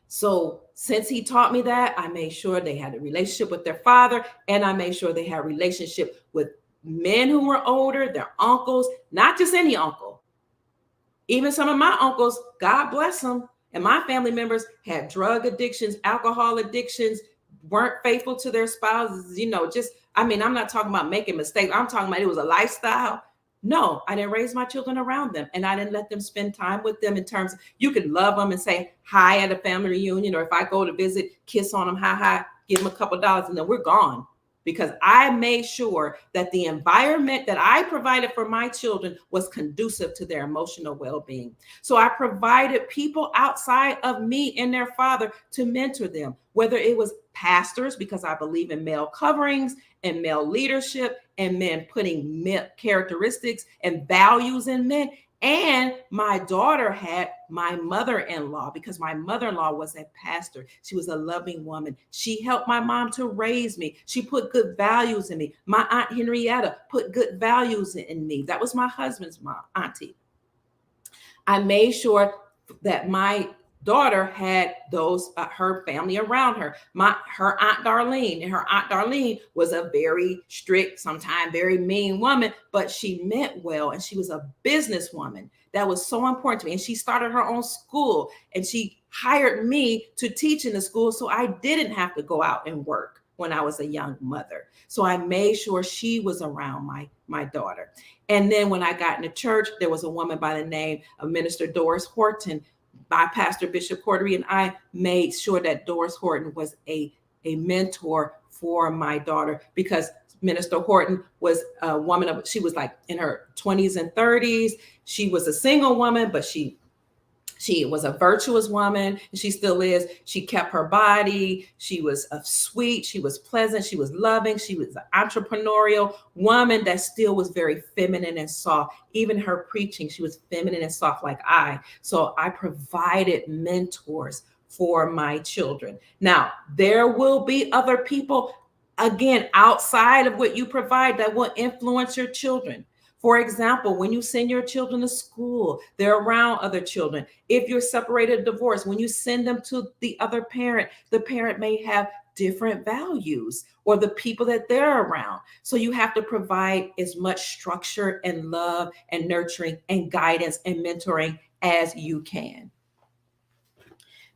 So since he taught me that, I made sure they had a relationship with their father, and I made sure they had a relationship with men who were older, their uncles, not just any uncle. Even some of my uncles, God bless them, and my family members had drug addictions, alcohol addictions, weren't faithful to their spouses, just, I mean, I'm not talking about making mistakes. I'm talking about it was a lifestyle. No, I didn't raise my children around them, and I didn't let them spend time with them in terms of, you could love them and say hi at a family reunion, or if I go to visit, kiss on them, hi, give them a couple dollars, and then we're gone. Because I made sure that the environment that I provided for my children was conducive to their emotional well-being. So I provided people outside of me and their father to mentor them, whether it was pastors, because I believe in male coverings and male leadership and men putting characteristics and values in men. And my daughter had my mother-in-law, because my mother-in-law was a pastor. She was a loving woman. She helped my mom to raise me. She put good values in me. My Aunt Henrietta put good values in me. That was my husband's mom, auntie. I made sure that my daughter had those her family around her. Her Aunt Darlene, and her Aunt Darlene was a very strict, sometimes very mean woman, but she meant well, and she was a businesswoman. That was so important to me. And she started her own school, and she hired me to teach in the school, so I didn't have to go out and work when I was a young mother. So I made sure she was around my daughter. And then when I got into church, there was a woman by the name of Minister Doris Horton. My pastor, Bishop Cordery, and I made sure that Doris Horton was a mentor for my daughter, because Minister Horton was a woman she was like in her 20s and 30s. She was a single woman, but she was a virtuous woman, and she still is. She kept her body. She was sweet. She was pleasant. She was loving. She was an entrepreneurial woman that still was very feminine and soft. Even her preaching, she was feminine and soft like I. So I provided mentors for my children. Now, there will be other people, again, outside of what you provide that will influence your children. For example, when you send your children to school, they're around other children. If you're separated, divorced, when you send them to the other parent, the parent may have different values, or the people that they're around. So you have to provide as much structure and love and nurturing and guidance and mentoring as you can.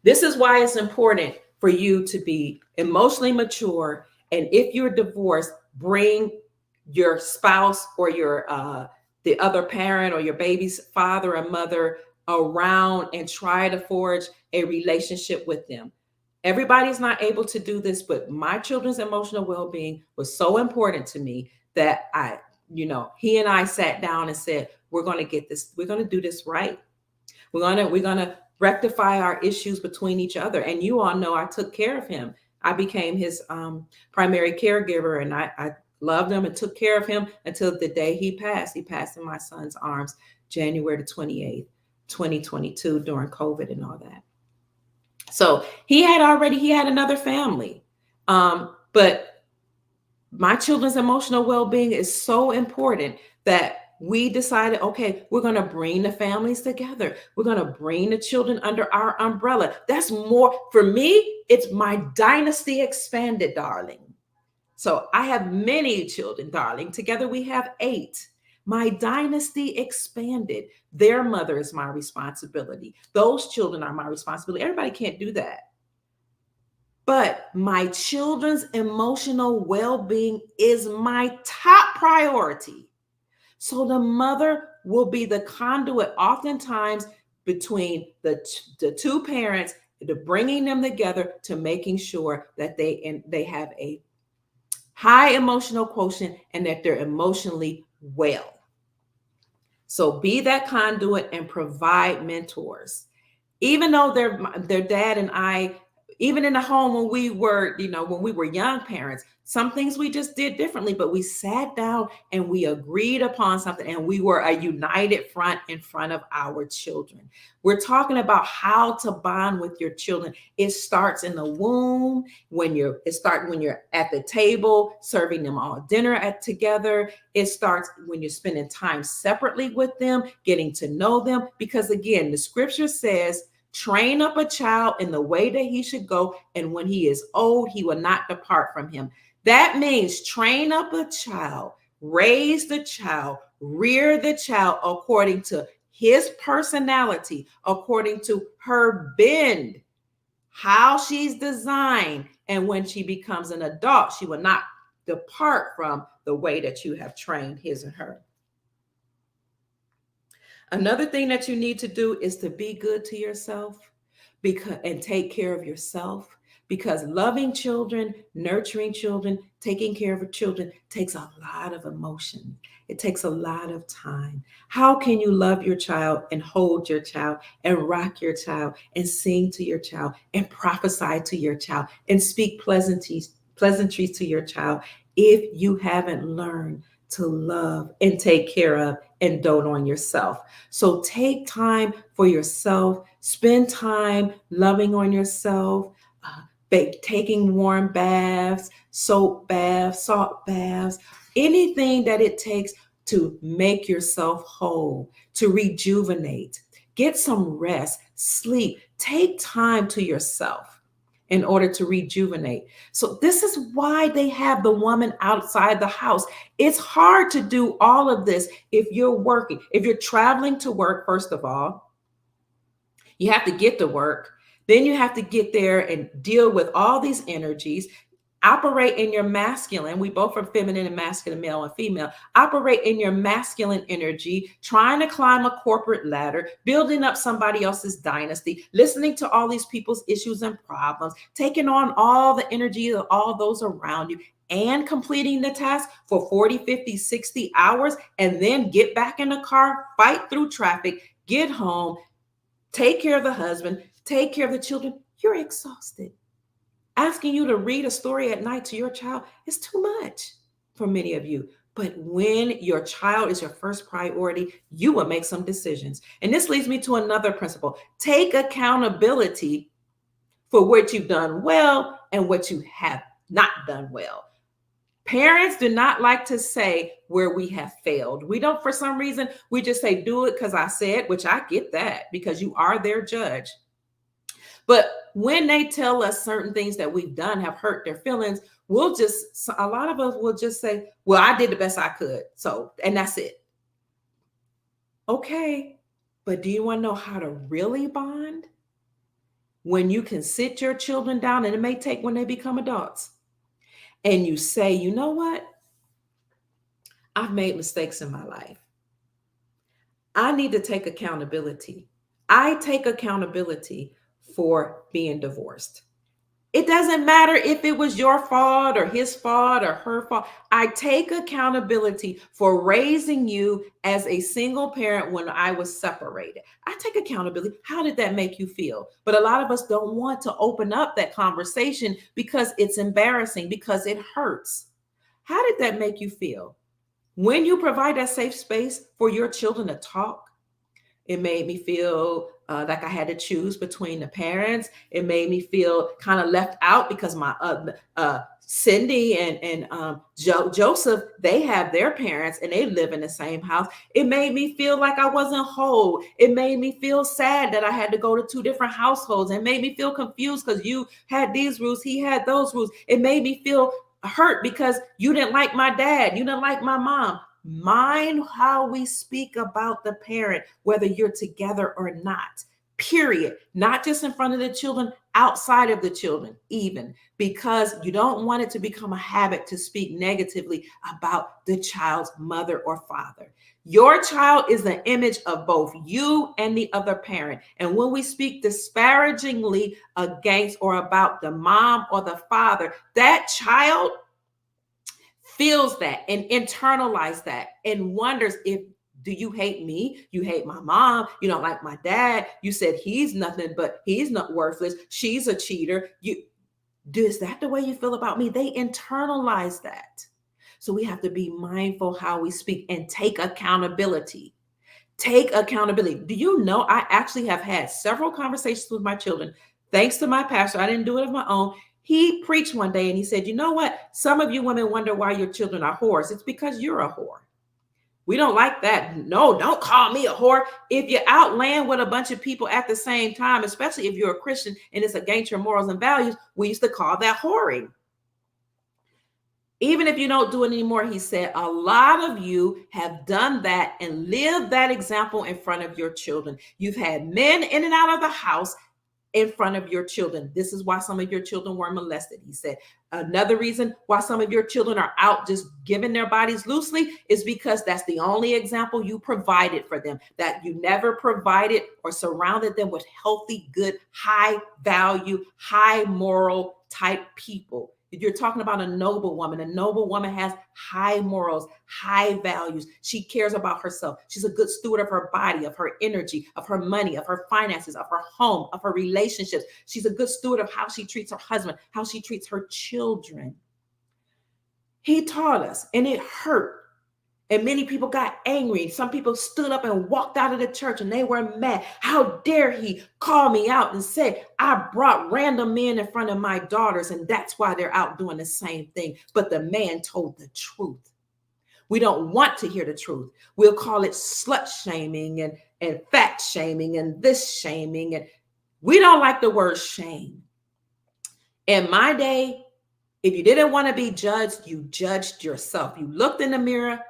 This is why it's important for you to be emotionally mature. And if you're divorced, bring your spouse or the other parent or your baby's father or mother around and try to forge a relationship with them. Everybody's not able to do this, but my children's emotional well-being was so important to me that he and I sat down and said, we're going to do this right. We're going to rectify our issues between each other. And you all know I took care of him. I became his primary caregiver, and I loved him and took care of him until the day he passed. He passed in my son's arms, January the 28th, 2022, during COVID and all that. So he had another family. But my children's emotional well-being is so important that we decided, okay, we're going to bring the families together. We're going to bring the children under our umbrella. That's more, for me, it's my dynasty expanded, darling. So I have many children, darling. Together we have 8. My dynasty expanded. Their mother is my responsibility. Those children are my responsibility. Everybody can't do that. But my children's emotional well-being is my top priority. So the mother will be the conduit oftentimes between the 2 parents, to bringing them together, to making sure that they have a high emotional quotient and that they're emotionally well. So be that conduit and provide mentors. Even though their dad and I, even in the home when we were, when we were young parents, some things we just did differently, but we sat down and we agreed upon something, and we were a united front in front of our children. We're talking about how to bond with your children. It starts in the womb, when you're at the table serving them all dinner together. It starts when you're spending time separately with them, getting to know them, because again, the scripture says, train up a child in the way that he should go, and when he is old, he will not depart from him. That means train up a child, raise the child, rear the child according to his personality, according to her bend, how she's designed. And when she becomes an adult, she will not depart from the way that you have trained his or her. Another thing that you need to do is to be good to yourself and take care of yourself, because loving children, nurturing children, taking care of children takes a lot of emotion. It takes a lot of time. How can you love your child and hold your child and rock your child and sing to your child and prophesy to your child and speak pleasantries to your child if you haven't learned to love and take care of and dote on yourself? So take time for yourself, spend time loving on yourself, taking warm baths, soap baths, salt baths, anything that it takes to make yourself whole, to rejuvenate. Get some rest, sleep, take time to yourself in order to rejuvenate. So this is why they have the woman outside the house. It's hard to do all of this if you're working. If you're traveling to work, first of all, you have to get to work. Then you have to get there and deal with all these energies, operate in your masculine. We both are feminine and masculine, male and female. Operate in your masculine energy, trying to climb a corporate ladder, building up somebody else's dynasty, listening to all these people's issues and problems, taking on all the energy of all those around you, and completing the task for 40, 50, 60 hours, and then get back in the car, fight through traffic, get home, take care of the husband, take care of the children. You're exhausted. Asking you to read a story at night to your child is too much for many of you. But when your child is your first priority, you will make some decisions. And this leads me to another principle. Take accountability for what you've done well and what you have not done well. Parents do not like to say where we have failed. We don't, for some reason, we just say, do it because I said, which I get that, because you are their judge. But when they tell us certain things that we've done have hurt their feelings, a lot of us will just say, well, I did the best I could. So, and that's it. Okay. But do you want to know how to really bond? When you can sit your children down, and it may take when they become adults, and you say, you know what? I've made mistakes in my life. I need to take accountability. I take accountability for being divorced. It doesn't matter if it was your fault or his fault or her fault. I take accountability for raising you as a single parent when I was separated. I take accountability. How did that make you feel? But a lot of us don't want to open up that conversation because it's embarrassing, because it hurts. How did that make you feel? When you provide that safe space for your children to talk, it made me feel like I had to choose between the parents. It made me feel kind of left out because my Cindy and Joseph, they have their parents and they live in the same house. It made me feel like I wasn't whole. It made me feel sad that I had to go to two different households. It made me feel confused because you had these rules, he had those rules. It made me feel hurt because you didn't like my dad, you didn't like my mom. Mind how we speak about the parent, whether you're together or not, period. Not just in front of the children, outside of the children, even, because you don't want it to become a habit to speak negatively about the child's mother or father. Your child is the image of both you and the other parent. And when we speak disparagingly against or about the mom or the father, that child feels that and internalizes that and wonders if Do you hate me? You hate my mom. You don't like my dad. You said he's nothing, but he's not worthless. She's a cheater. Is that the way you feel about me? They internalize that. So we have to be mindful how we speak and take accountability. Take accountability. Do you know I actually have had several conversations with my children, thanks to my pastor. I didn't do it of my own. He preached one day and he said, you know what? Some of you women wonder why your children are whores. It's because you're a whore. We don't like that. No, don't call me a whore. If you're out laying with a bunch of people at the same time, especially if you're a Christian and it's against your morals and values, we used to call that whoring. Even if you don't do it anymore, he said, a lot of you have done that and lived that example in front of your children. You've had men in and out of the house in front of your children. This is why some of your children were molested. He said, another reason why some of your children are out just giving their bodies loosely is because that's the only example you provided for them, that you never provided or surrounded them with healthy, good, high value, high moral type people. If you're talking about a noble woman has high morals, high values. She cares about herself. She's a good steward of her body, of her energy, of her money, of her finances, of her home, of her relationships. She's a good steward of how she treats her husband, how she treats her children. He taught us, and it hurt. And many people got angry. Some people stood up and walked out of the church and they were mad. How dare he call me out and say, I brought random men in front of my daughters and that's why they're out doing the same thing. But the man told the truth. We don't want to hear the truth. We'll call it slut shaming and fat shaming and this shaming. And we don't like the word shame. In my day, if you didn't want to be judged, you judged yourself. You looked in the mirror.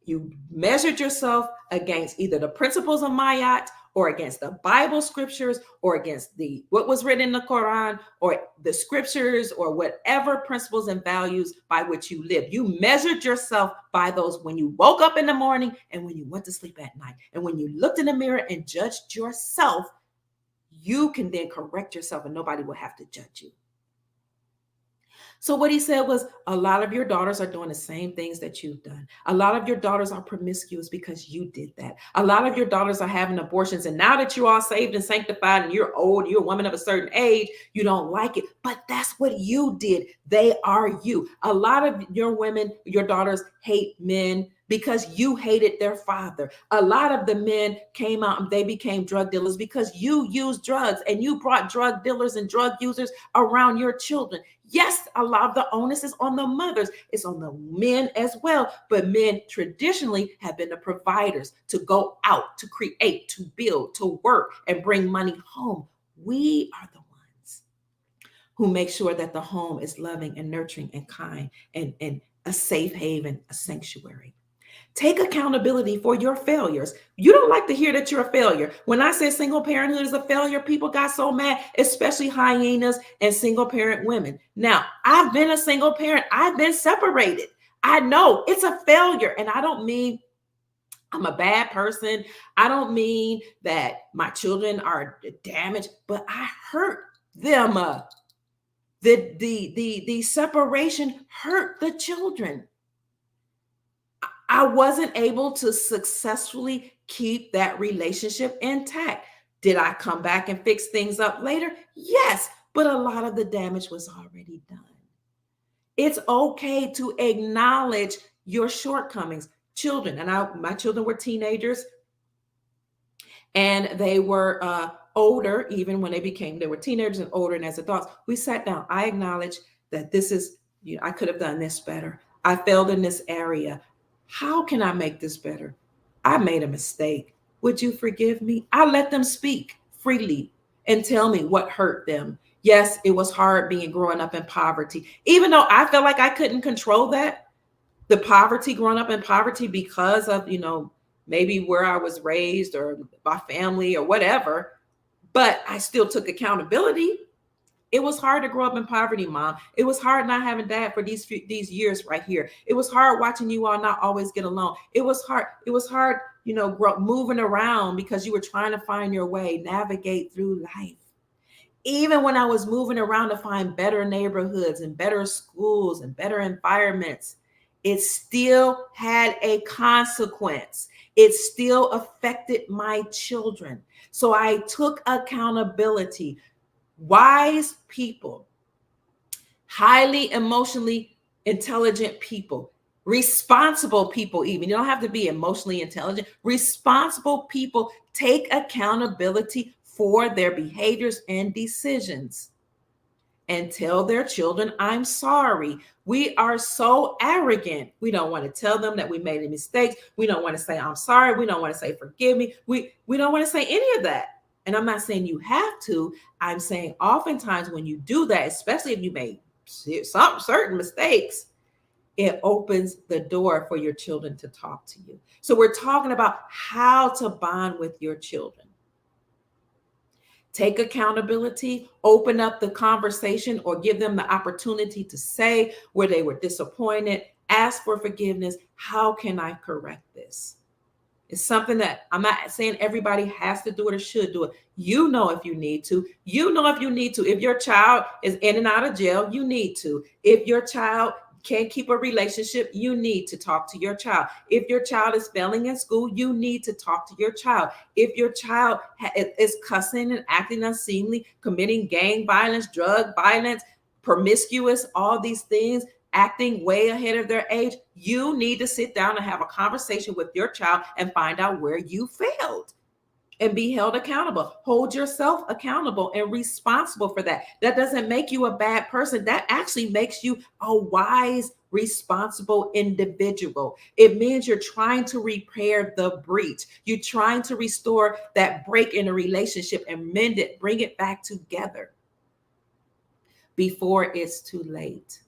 You measured yourself against either the principles of Mayat or against the Bible scriptures or against what was written in the Quran or the scriptures or whatever principles and values by which you live. You measured yourself by those when you woke up in the morning and when you went to sleep at night. And when you looked in the mirror and judged yourself, you can then correct yourself and nobody will have to judge you. So what he said was, a lot of your daughters are doing the same things that you've done. A lot of your daughters are promiscuous because you did that. A lot of your daughters are having abortions. And now that you're all saved and sanctified and you're old, you're a woman of a certain age, you don't like it. But that's what you did. They are you. A lot of your women, your daughters hate men because you hated their father. A lot of the men came out and they became drug dealers because you used drugs and you brought drug dealers and drug users around your children. Yes, a lot of the onus is on the mothers. It's on the men as well. But men traditionally have been the providers to go out, to create, to build, to work, and bring money home. We are the ones who make sure that the home is loving and nurturing and kind and a safe haven, a sanctuary. Take accountability for your failures. You don't like to hear that you're a failure. When I said single parenthood is a failure, people got so mad, especially hyenas and single parent women. Now, I've been a single parent. I've been separated. I know it's a failure. And I don't mean I'm a bad person. I don't mean that my children are damaged, but I hurt them. The separation hurt the children. I wasn't able to successfully keep that relationship intact. Did I come back and fix things up later? Yes, but a lot of the damage was already done. It's okay to acknowledge your shortcomings. Children, and my children were teenagers, and they were older, even when they were teenagers and older and as adults. We sat down. I acknowledged that this is, I could have done this better. I failed in this area. How can I make this better? I made a mistake. Would you forgive me? I let them speak freely and tell me what hurt them. Yes, it was hard growing up in poverty, even though I felt like I couldn't control that. The poverty, growing up in poverty because of, maybe where I was raised or my family or whatever, but I still took accountability. It was hard to grow up in poverty, Mom. It was hard not having Dad for these years right here. It was hard watching you all not always get along. It was hard, moving around because you were trying to find your way, navigate through life. Even when I was moving around to find better neighborhoods and better schools and better environments, it still had a consequence. it still affected my children. So I took accountability. Wise people, highly emotionally intelligent people, responsible people, even. You don't have to be emotionally intelligent. Responsible people take accountability for their behaviors and decisions and tell their children, I'm sorry. We are so arrogant. We don't want to tell them that we made mistakes. We don't want to say, I'm sorry. We don't want to say, forgive me. We don't want to say any of that. And I'm not saying you have to. I'm saying oftentimes when you do that, especially if you made some certain mistakes, it opens the door for your children to talk to you. So we're talking about how to bond with your children. Take accountability, open up the conversation, or give them the opportunity to say where they were disappointed, ask for forgiveness. How can I correct this? It's something that I'm not saying everybody has to do it or should do it. You know if you need to. You know if you need to. If your child is in and out of jail, you need to. If your child can't keep a relationship, you need to talk to your child. If your child is failing in school, you need to talk to your child. If your child is cussing and acting unseemly, committing gang violence, drug violence, promiscuous, all these things, acting way ahead of their age, you need to sit down and have a conversation with your child and find out where you failed and be held accountable. Hold yourself accountable and responsible for that. That doesn't make you a bad person. That actually makes you a wise, responsible individual. It means you're trying to repair the breach. You're trying to restore that break in a relationship and mend it, bring it back together before it's too late.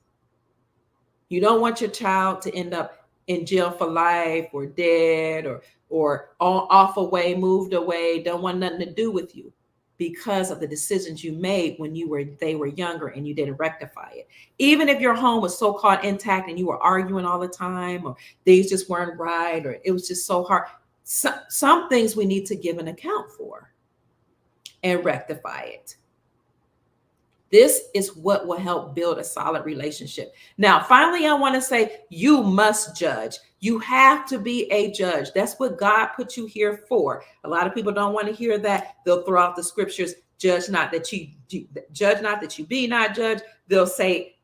You don't want your child to end up in jail for life or dead or off away, moved away, don't want nothing to do with you because of the decisions you made when they were younger and you didn't rectify it. Even if your home was so-called intact and you were arguing all the time or things just weren't right or it was just so hard. Some things we need to give an account for and rectify it. This is what will help build a solid relationship. Now, finally, I want to say you must judge. You have to be a judge. That's what God put you here for. A lot of people don't want to hear that. They'll throw out the scriptures, judge not that you be not judged. They'll say,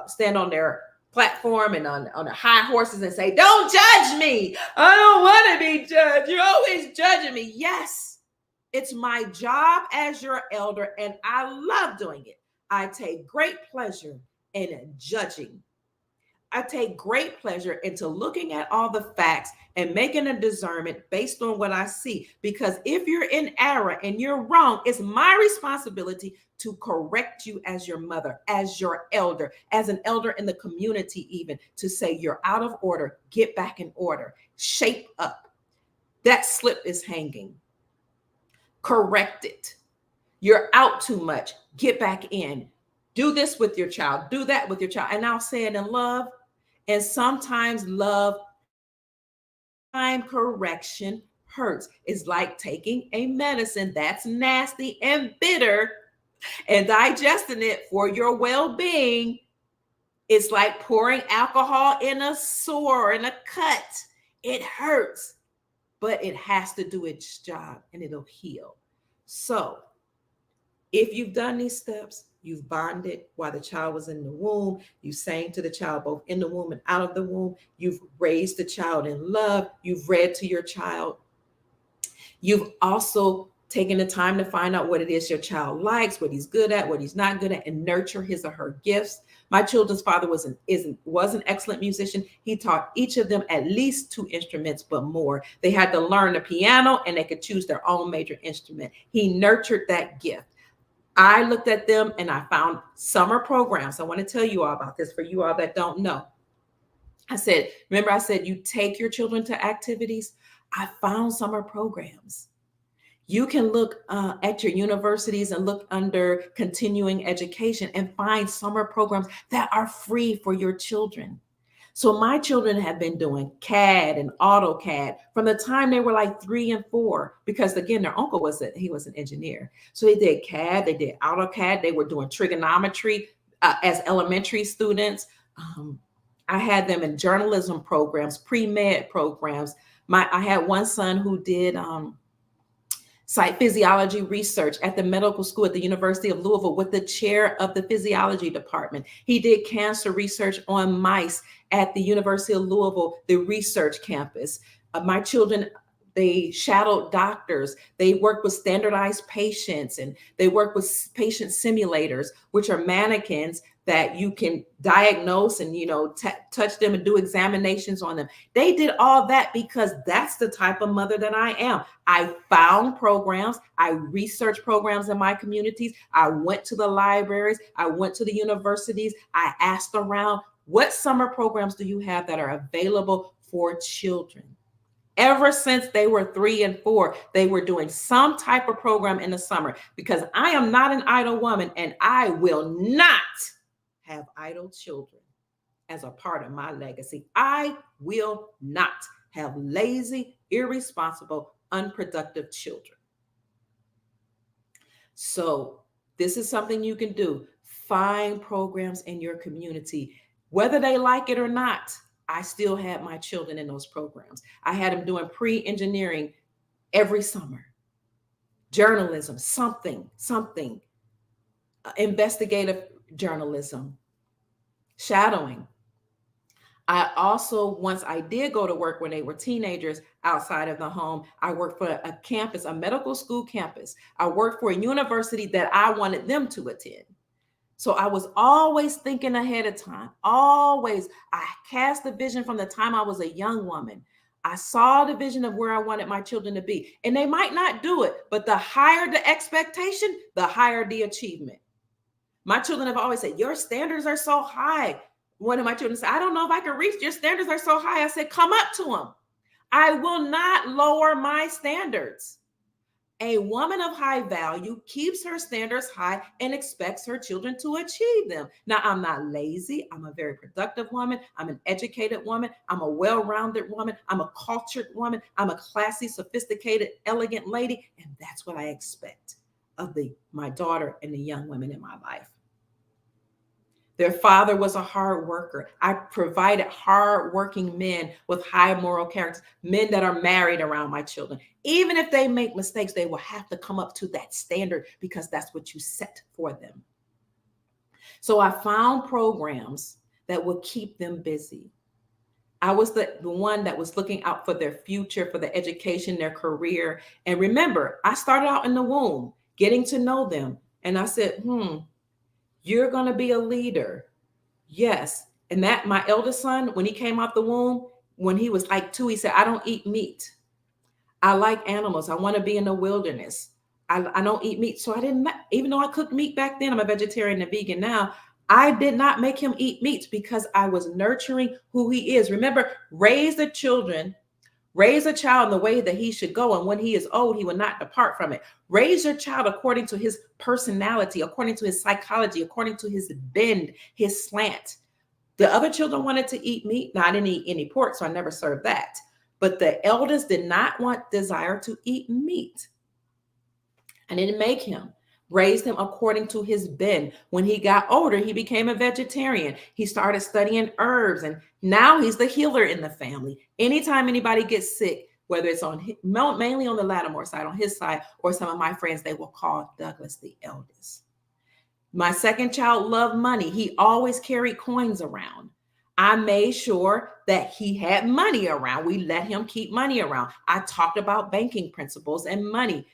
stand on their platform and on their high horses and say, don't judge me. I don't want to be judged. You're always judging me. Yes, it's my job as your elder, and I love doing it. I take great pleasure in judging. I take great pleasure into looking at all the facts and making a discernment based on what I see. Because if you're in error and you're wrong, it's my responsibility to correct you as your mother, as your elder, as an elder in the community, even to say you're out of order, get back in order, shape up. That slip is hanging. Correct it. You're out too much. Get back in. Do this with your child. Do that with your child. And I'll say it in love. And sometimes love, time correction hurts. It's like taking a medicine that's nasty and bitter and digesting it for your well-being. It's like pouring alcohol in a sore, in a cut. It hurts, but it has to do its job and it'll heal. So if you've done these steps, you've bonded while the child was in the womb, you sang to the child both in the womb and out of the womb, you've raised the child in love, you've read to your child, you've also taken the time to find out what it is your child likes, what he's good at, what he's not good at, and nurture his or her gifts. My children's father was an excellent musician. He taught each of them at least 2 instruments, but more. They had to learn the piano and they could choose their own major instrument. He nurtured that gift. I looked at them and I found summer programs. I want to tell you all about this for you all that don't know. I said you take your children to activities. I found summer programs. You can look at your universities and look under continuing education and find summer programs that are free for your children. So my children have been doing CAD and AutoCAD from the time they were like 3 and 4, because again, their uncle was an engineer. So they did CAD, they did AutoCAD, they were doing trigonometry as elementary students. I had them in journalism programs, pre-med programs, I had one son who did psych physiology research at the medical school at the University of Louisville with the chair of the physiology department. He did cancer research on mice at the University of Louisville, the research campus. My children, they shadowed doctors. They worked with standardized patients, and they work with patient simulators, which are mannequins that you can diagnose and touch them and do examinations on them. They did all that because that's the type of mother that I am. I found programs, I researched programs in my communities, I went to the libraries, I went to the universities, I asked around, what summer programs do you have that are available for children? Ever since they were 3 and 4, they were doing some type of program in the summer, because I am not an idle woman, and I will not have idle children as a part of my legacy. I will not have lazy, irresponsible, unproductive children. So this is something you can do. Find programs in your community, whether they like it or not. I still had my children in those programs. I had them doing pre-engineering every summer, journalism, something, investigative journalism, shadowing. I also, once I did go to work when they were teenagers outside of the home, I worked for a campus, a medical school campus. I worked for a university that I wanted them to attend. So I was always thinking ahead of time. Always. I cast the vision from the time I was a young woman. I saw the vision of where I wanted my children to be. And they might not do it, but the higher the expectation, the higher the achievement. My children have always said, your standards are so high. One of my children said, I don't know if I can reach, your standards are so high. I said, come up to them. I will not lower my standards. A woman of high value keeps her standards high and expects her children to achieve them. Now, I'm not lazy. I'm a very productive woman. I'm an educated woman. I'm a well-rounded woman. I'm a cultured woman. I'm a classy, sophisticated, elegant lady. And that's what I expect of my daughter and the young women in my life. Their father was a hard worker. I provided hardworking men with high moral characters, men that are married around my children. Even if they make mistakes, they will have to come up to that standard because that's what you set for them. So I found programs that would keep them busy. I was the one that was looking out for their future, for their education, their career. And remember, I started out in the womb, getting to know them. And I said, you're going to be a leader. Yes. And that my eldest son, when he came out the womb, when he was like 2, he said, I don't eat meat. I like animals. I want to be in the wilderness. I don't eat meat. So I didn't, even though I cooked meat back then, I'm a vegetarian and vegan now. I did not make him eat meat because I was nurturing who he is. Remember, raise a child in the way that he should go. And when he is old, he will not depart from it. Raise your child according to his personality, according to his psychology, according to his bend, his slant. The other children wanted to eat meat. Now, I didn't eat any pork, so I never served that. But the eldest did not desire to eat meat. I didn't make him. Raised him according to his bend. When he got older, he became a vegetarian. He started studying herbs, and now he's the healer in the family. Anytime anybody gets sick, whether it's mainly on the Lattimore side, on his side, or some of my friends, they will call Douglas the eldest. My second child loved money. He always carried coins around. I made sure that he had money around. We let him keep money around. I talked about banking principles and money,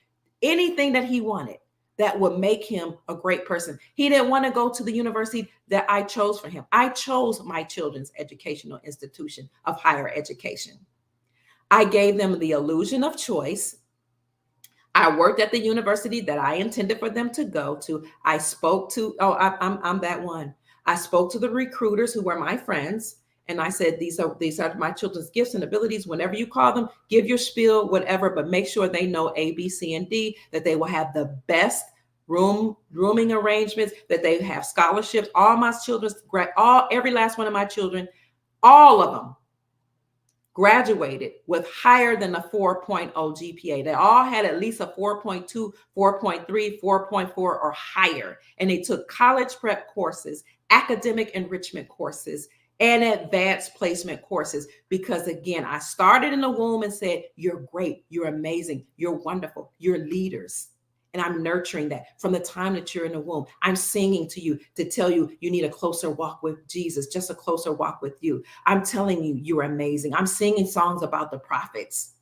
anything that he wanted that would make him a great person. He didn't want to go to the university that I chose for him. I chose my children's educational institution of higher education. I gave them the illusion of choice. I worked at the university that I intended for them to go to. I spoke to, I'm that one. I spoke to the recruiters who were my friends. And I said, these are my children's gifts and abilities. Whenever you call them, give your spiel, whatever, but make sure they know A, B, C, and D, that they will have the best rooming arrangements, that they have scholarships. All my children's, every last one of my children, all of them graduated with higher than a 4.0 GPA. They all had at least a 4.2, 4.3, 4.4 or higher. And they took college prep courses, academic enrichment courses, and advanced placement courses. Because again, I started in the womb and said, you're great, you're amazing, you're wonderful, you're leaders. And I'm nurturing that from the time that you're in the womb. I'm singing to you to tell you you need a closer walk with Jesus, just a closer walk with you. I'm telling you, you're amazing. I'm singing songs about the prophets.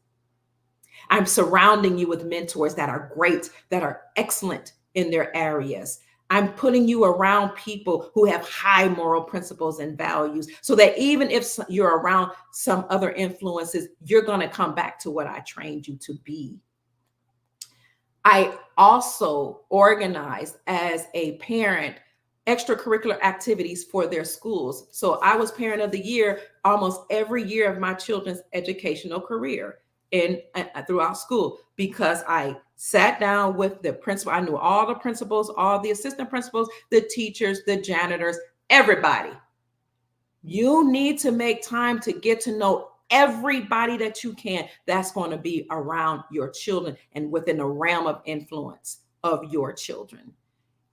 I'm surrounding you with mentors that are great, that are excellent in their areas. I'm putting you around people who have high moral principles and values so that even if you're around some other influences, you're going to come back to what I trained you to be. I also organized as a parent extracurricular activities for their schools. So I was parent of the year almost every year of my children's educational career in throughout school, because I sat down with the principal. I knew all the principals, all the assistant principals, the teachers, the janitors, everybody. You need to make time to get to know everybody that you can that's going to be around your children and within the realm of influence of your children.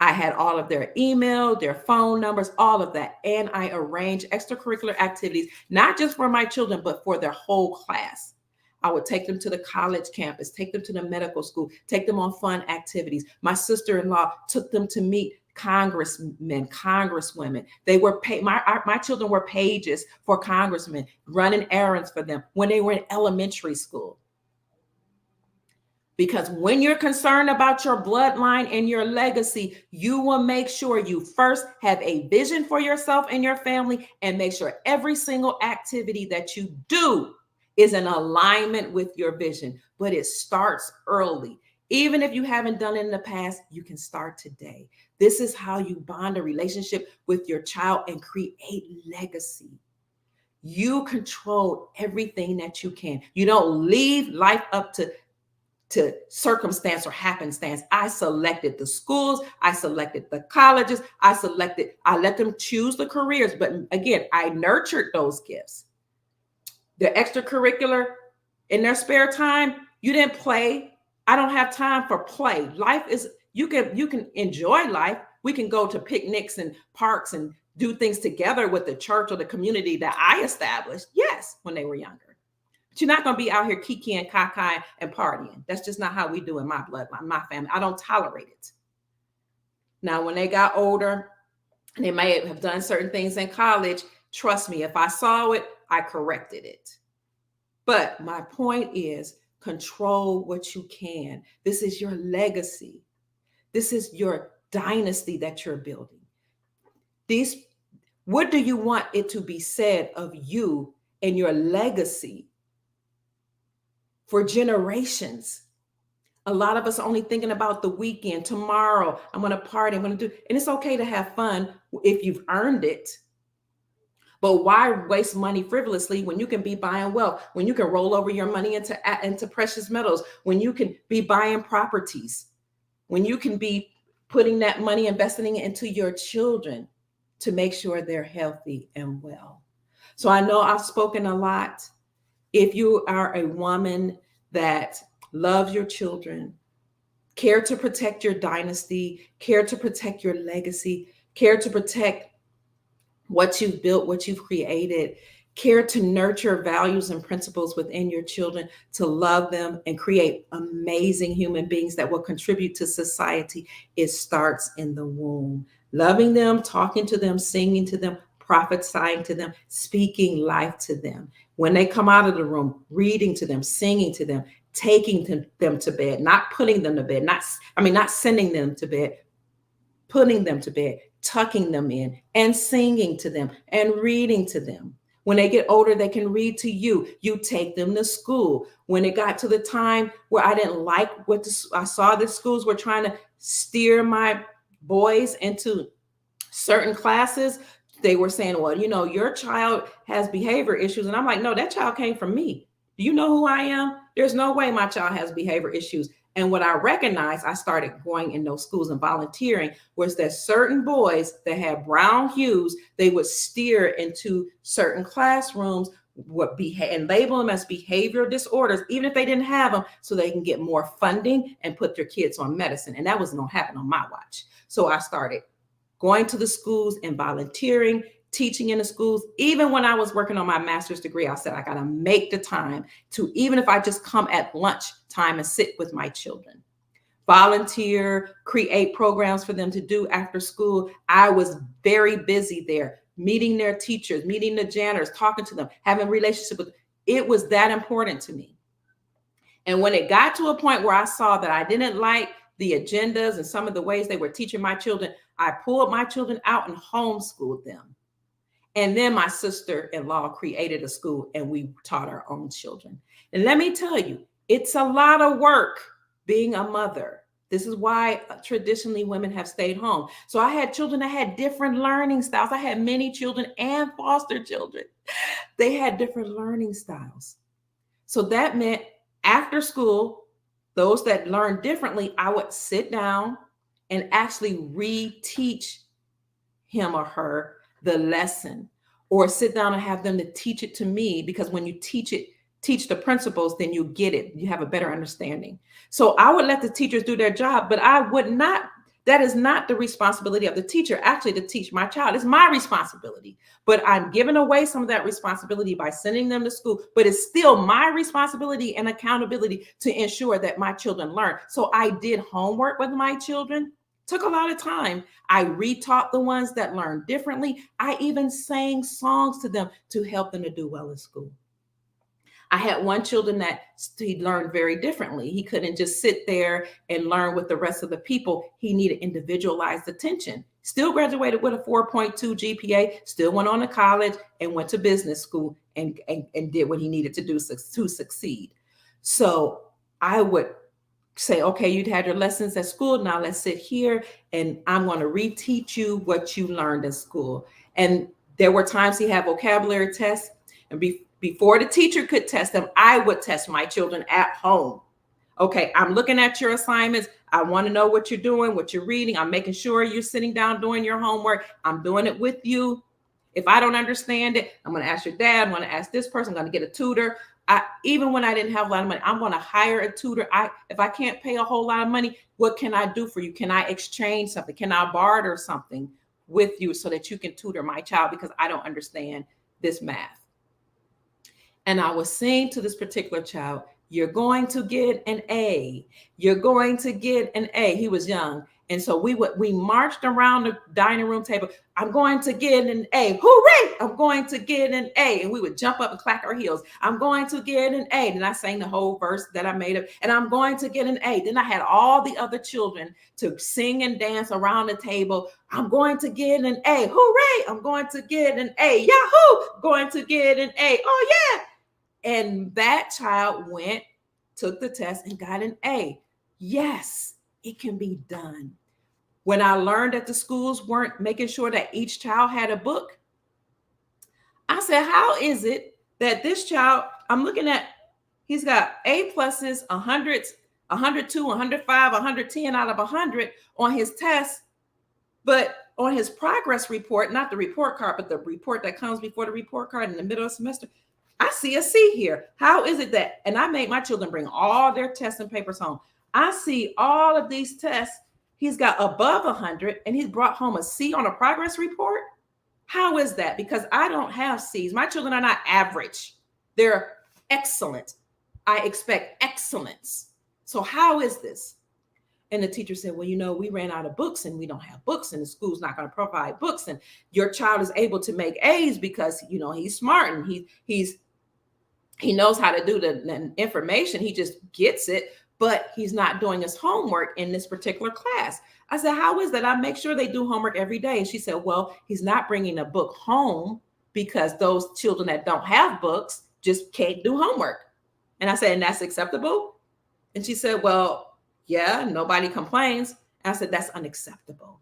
I had all of their email, their phone numbers, all of that. And I arranged extracurricular activities, not just for my children, but for their whole class. I would take them to the college campus, take them to the medical school, take them on fun activities. My sister-in-law took them to meet congressmen, congresswomen. They were paid. My children were pages for congressmen, running errands for them when they were in elementary school. Because when you're concerned about your bloodline and your legacy, you will make sure you first have a vision for yourself and your family, and make sure every single activity that you do is in alignment with your vision. But it starts early. Even if you haven't done it in the past, you can start today. This is how you bond a relationship with your child and create legacy. You control everything that you can. You don't leave life up to circumstance or happenstance. I selected the schools, I selected the colleges, I let them choose the careers. But again, I nurtured those gifts. The extracurricular in their spare time, you didn't play. I don't have time for play. Life is, you can enjoy life. We can go to picnics and parks and do things together with the church or the community that I established. Yes, when they were younger. But you're not going to be out here kikiing, caca, and partying. That's just not how we do in my bloodline, my family. I don't tolerate it. Now, when they got older, and they may have done certain things in college, trust me, if I saw it, I corrected it. But my point is, control what you can. This is your legacy. This is your dynasty that you're building. What do you want it to be said of you and your legacy for generations? A lot of us are only thinking about the weekend. Tomorrow, I'm going to party. I'm going to do, and it's okay to have fun if you've earned it. But why waste money frivolously when you can be buying wealth, when you can roll over your money into precious metals, when you can be buying properties, when you can be putting that money, investing it into your children to make sure they're healthy and well. So I know I've spoken a lot. If you are a woman that loves your children, care to protect your dynasty, care to protect your legacy, care to protect what you've built, what you've created, care to nurture values and principles within your children, to love them and create amazing human beings that will contribute to society, it starts in the womb. Loving them, talking to them, singing to them, prophesying to them, speaking life to them. When they come out of the room, reading to them, singing to them, taking them to bed, not putting them to bed, not sending them to bed, putting them to bed, tucking them in and singing to them and reading to them. When they get older, they can read to you. You take them to school. When it got to the time where I didn't like I saw the schools were trying to steer my boys into certain classes, they were saying, well, your child has behavior issues. And I'm like, no, that child came from me. Do you know who I am? There's no way my child has behavior issues. And what I recognized, I started going in those schools and volunteering, was that certain boys that had brown hues, they would steer into certain classrooms and label them as behavioral disorders, even if they didn't have them, so they can get more funding and put their kids on medicine. And that wasn't going to happen on my watch. So I started going to the schools and volunteering, teaching in the schools. Even when I was working on my master's degree, I said, I got to make the time to, even if I just come at lunch time and sit with my children, volunteer, create programs for them to do after school. I was very busy there, meeting their teachers, meeting the janitors, talking to them, having relationship with them. It was that important to me. And when it got to a point where I saw that I didn't like the agendas and some of the ways they were teaching my children, I pulled my children out and homeschooled them. And then my sister-in-law created a school and we taught our own children. And let me tell you, it's a lot of work being a mother. This is why traditionally women have stayed home. So I had children that had different learning styles. I had many children and foster children. They had different learning styles. So that meant after school, those that learned differently, I would sit down and actually reteach him or her the lesson, or sit down and have them to teach it to me, because when you teach the principles, then you get it. You have a better understanding. So I would let the teachers do their job, but I would not, that is not the responsibility of the teacher actually to teach my child. It's my responsibility, but I'm giving away some of that responsibility by sending them to school, but it's still my responsibility and accountability to ensure that my children learn. So I did homework with my children. Took a lot of time. I retaught the ones that learned differently. I even sang songs to them to help them to do well in school. I had one children that he learned very differently. He couldn't just sit there and learn with the rest of the people. He needed individualized attention. Still graduated with a 4.2 GPA, still went on to college and went to business school and did what he needed to do to succeed. So I would say, okay, you'd had your lessons at school. Now let's sit here and I'm going to reteach you what you learned in school. And there were times he had vocabulary tests, and before the teacher could test them, I would test my children at home. Okay, I'm looking at your assignments. I want to know what you're doing, what you're reading. I'm making sure you're sitting down doing your homework. I'm doing it with you. If I don't understand it, I'm going to ask your dad. I'm going to ask this person. I'm going to get a tutor. Even when I didn't have a lot of money, I'm going to hire a tutor. If I can't pay a whole lot of money, what can I do for you? Can I exchange something? Can I barter something with you so that you can tutor my child because I don't understand this math? And I was saying to this particular child, you're going to get an A. You're going to get an A. He was young. And so we marched around the dining room table. I'm going to get an A. Hooray! I'm going to get an A. And we would jump up and clack our heels. I'm going to get an A. Then I sang the whole verse that I made up. And I'm going to get an A. Then I had all the other children to sing and dance around the table. I'm going to get an A. Hooray! I'm going to get an A. Yahoo! I'm going to get an A. Oh, yeah. And that child took the test and got an A. Yes, it can be done. When I learned that the schools weren't making sure that each child had a book, I said, how is it that this child, I'm looking at, he's got A pluses, 100s, 102, 105, 110 out of 100 on his test, but on his progress report, not the report card, but the report that comes before the report card in the middle of the semester, I see a C here. How is it that, and I made my children bring all their tests and papers home. I see all of these tests. He's got above 100 and he's brought home a C on a progress report. How is that? Because I don't have C's. My children are not average. They're excellent. I expect excellence. So how is this? And the teacher said, well, we ran out of books and we don't have books and the school's not going to provide books. And your child is able to make A's because, he's smart and he knows how to do the information. He just gets it, but he's not doing his homework in this particular class. I said, how is that? I make sure they do homework every day. And she said, well, he's not bringing a book home because those children that don't have books just can't do homework. And I said, and that's acceptable? And she said, well, yeah, nobody complains. And I said, that's unacceptable.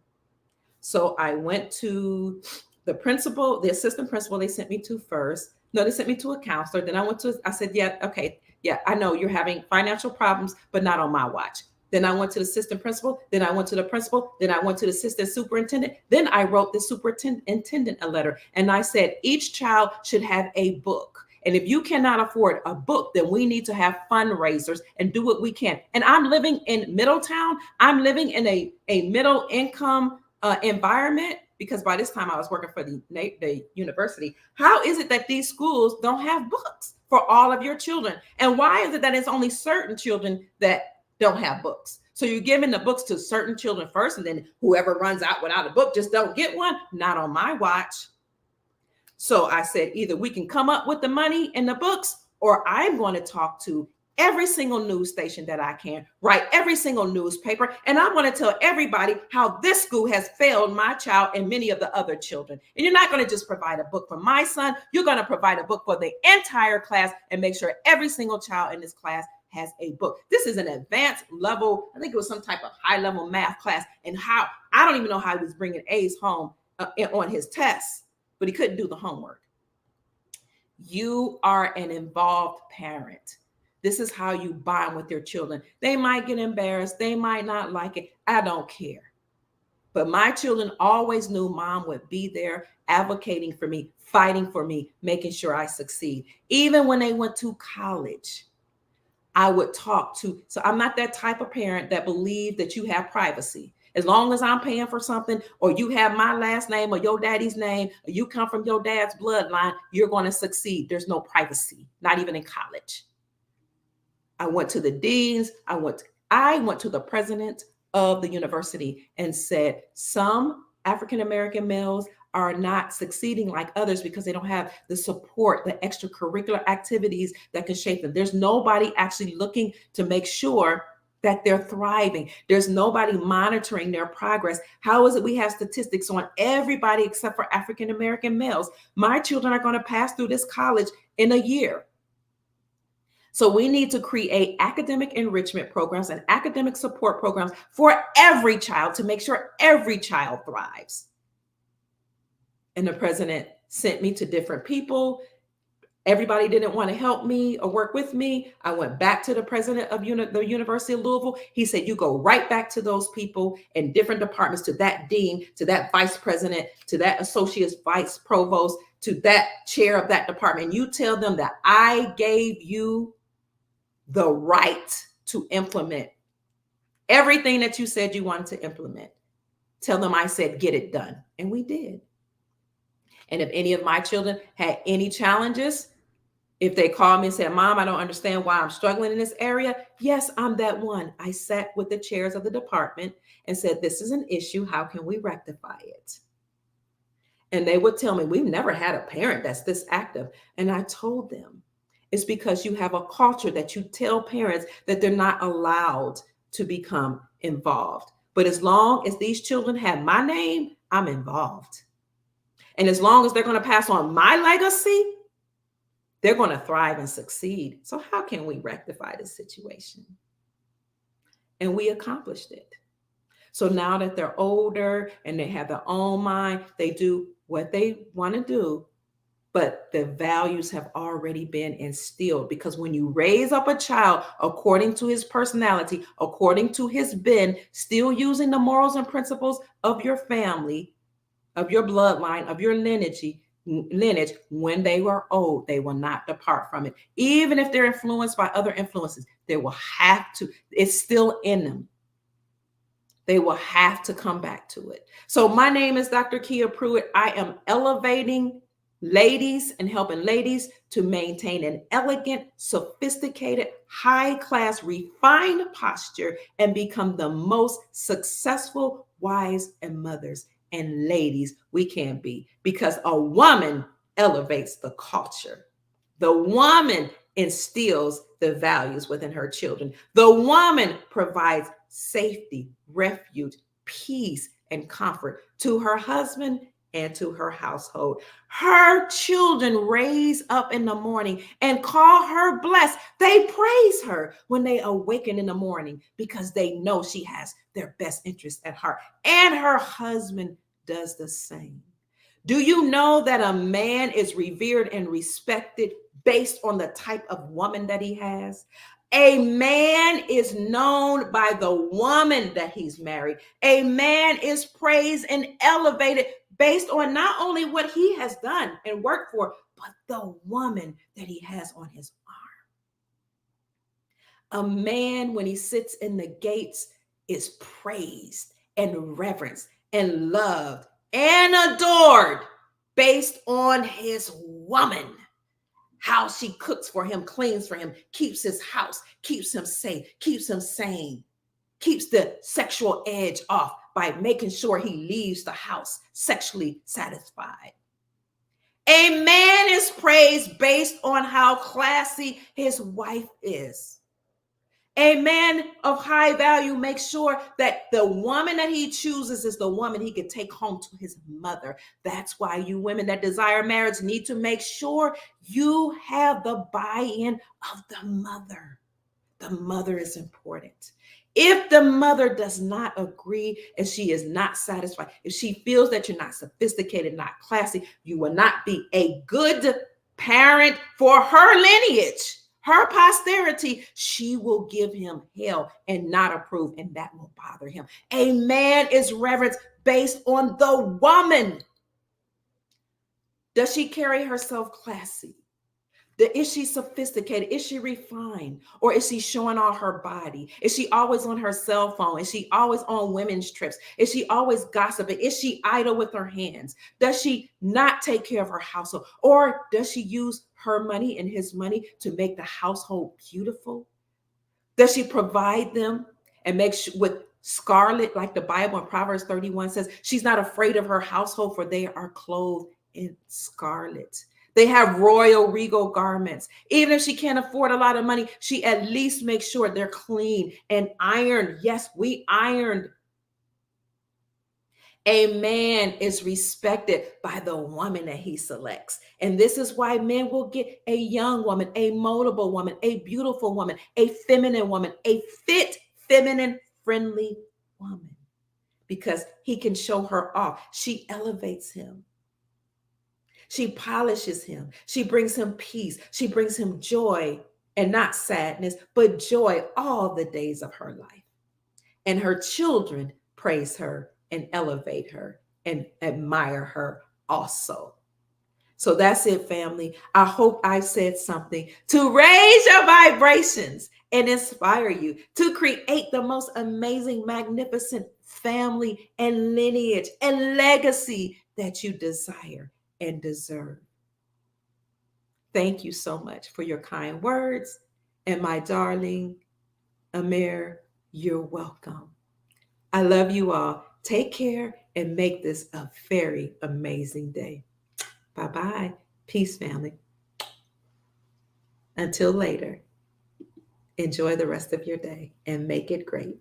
So I went to the principal, the assistant principal they sent me to first. No, they sent me to a counselor. Then I said, yeah, okay. Yeah, I know you're having financial problems, but not on my watch. Then I went to the assistant principal. Then I went to the principal. Then I went to the assistant superintendent. Then I wrote the superintendent a letter. And I said, each child should have a book. And if you cannot afford a book, then we need to have fundraisers and do what we can. And I'm living in Middletown. I'm living in a middle income environment. because by this time I was working for the university. How is it that these schools don't have books for all of your children? And why is it that it's only certain children that don't have books? So you're giving the books to certain children first, and then whoever runs out without a book just don't get one? Not on my watch. So I said, either we can come up with the money and the books, or I'm going to talk to every single news station that I can, write every single newspaper, and I want to tell everybody how this school has failed my child and many of the other children. And you're not going to just provide a book for my son, you're going to provide a book for the entire class and make sure every single child in this class has a book. This is an advanced level, I think it was some type of high level math class, and how, I don't even know how he was bringing A's home on his tests, but he couldn't do the homework. You are an involved parent. This is how you bond with your children. They might get embarrassed. They might not like it. I don't care. But my children always knew mom would be there advocating for me, fighting for me, making sure I succeed. Even when they went to college, I would talk to. So I'm not that type of parent that believes that you have privacy. As long as I'm paying for something, or you have my last name or your daddy's name, or you come from your dad's bloodline, you're going to succeed. There's no privacy, not even in college. I went to the deans. I went to the president of the university and said, some African-American males are not succeeding like others because they don't have the support, the extracurricular activities that can shape them. There's nobody actually looking to make sure that they're thriving. There's nobody monitoring their progress. How is it we have statistics on everybody except for African-American males? My children are going to pass through this college in a year. So we need to create academic enrichment programs and academic support programs for every child to make sure every child thrives. And the president sent me to different people. Everybody didn't want to help me or work with me. I went back to the president of the University of Louisville. He said, you go right back to those people in different departments, to that dean, to that vice president, to that associate vice provost, to that chair of that department. And you tell them that I gave you the right to implement everything that you said you wanted to implement. Tell them I said, get it done. And we did. And if any of my children had any challenges, if they called me and said, Mom, I don't understand why I'm struggling in this area. Yes, I'm that one. I sat with the chairs of the department and said, this is an issue. How can we rectify it? And they would tell me, we've never had a parent that's this active. And I told them, it's because you have a culture that you tell parents that they're not allowed to become involved. But as long as these children have my name, I'm involved. And as long as they're going to pass on my legacy, they're going to thrive and succeed. So how can we rectify this situation? And we accomplished it. So now that they're older and they have their own mind, they do what they want to do, but the values have already been instilled. Because when you raise up a child according to his personality, according to his bent, still using the morals and principles of your family, of your bloodline, of your lineage, when they were old, they will not depart from it. Even if they're influenced by other influences, they will have to, it's still in them. They will have to come back to it. So my name is Dr. Kia Pruitt. I am elevating ladies and helping ladies to maintain an elegant, sophisticated, high-class, refined posture and become the most successful wives and mothers and ladies we can be, because a woman elevates the culture. The woman instills the values within her children. The woman provides safety, refuge, peace, and comfort to her husband and to her household. Her children raise up in the morning and call her blessed. They praise her when they awaken in the morning because they know she has their best interest at heart. And her husband does the same. Do you know that a man is revered and respected based on the type of woman that he has? A man is known by the woman that he's married. A man is praised and elevated based on not only what he has done and worked for, but the woman that he has on his arm. A man, when he sits in the gates, is praised and reverenced and loved and adored based on his woman. How she cooks for him, cleans for him, keeps his house, keeps him safe, keeps him sane, keeps the sexual edge off by making sure he leaves the house sexually satisfied. A man is praised based on how classy his wife is. A man of high value makes sure that the woman that he chooses is the woman he can take home to his mother. That's why you women that desire marriage need to make sure you have the buy-in of the mother. The mother is important. If the mother does not agree and she is not satisfied, if she feels that you're not sophisticated, not classy, you will not be a good parent for her lineage, her posterity. She will give him hell and not approve, and that will bother him. A man is reverenced based on the woman. Does she carry herself classy? Is she sophisticated? Is she refined? Or is she showing all her body? Is she always on her cell phone? Is she always on women's trips? Is she always gossiping? Is she idle with her hands? Does she not take care of her household? Or does she use her money and his money to make the household beautiful? Does she provide them and make sure with scarlet, like the Bible in Proverbs 31 says, she's not afraid of her household, for they are clothed in scarlet. They have royal, regal garments. Even if she can't afford a lot of money, she at least makes sure they're clean and ironed. Yes, we ironed. A man is respected by the woman that he selects. And this is why men will get a young woman, a moldable woman, a beautiful woman, a feminine woman, a fit, feminine, friendly woman, because he can show her off. She elevates him. She polishes him. She brings him peace. She brings him joy, and not sadness, but joy all the days of her life. And her children praise her and elevate her and admire her also. So that's it, family. I hope I said something to raise your vibrations and inspire you to create the most amazing, magnificent family and lineage and legacy that you desire and deserve. Thank you so much for your kind words. And my darling Amir, you're welcome. I love you all. Take care and make this a very amazing day. Bye bye. Peace, family. Until later, enjoy the rest of your day and make it great.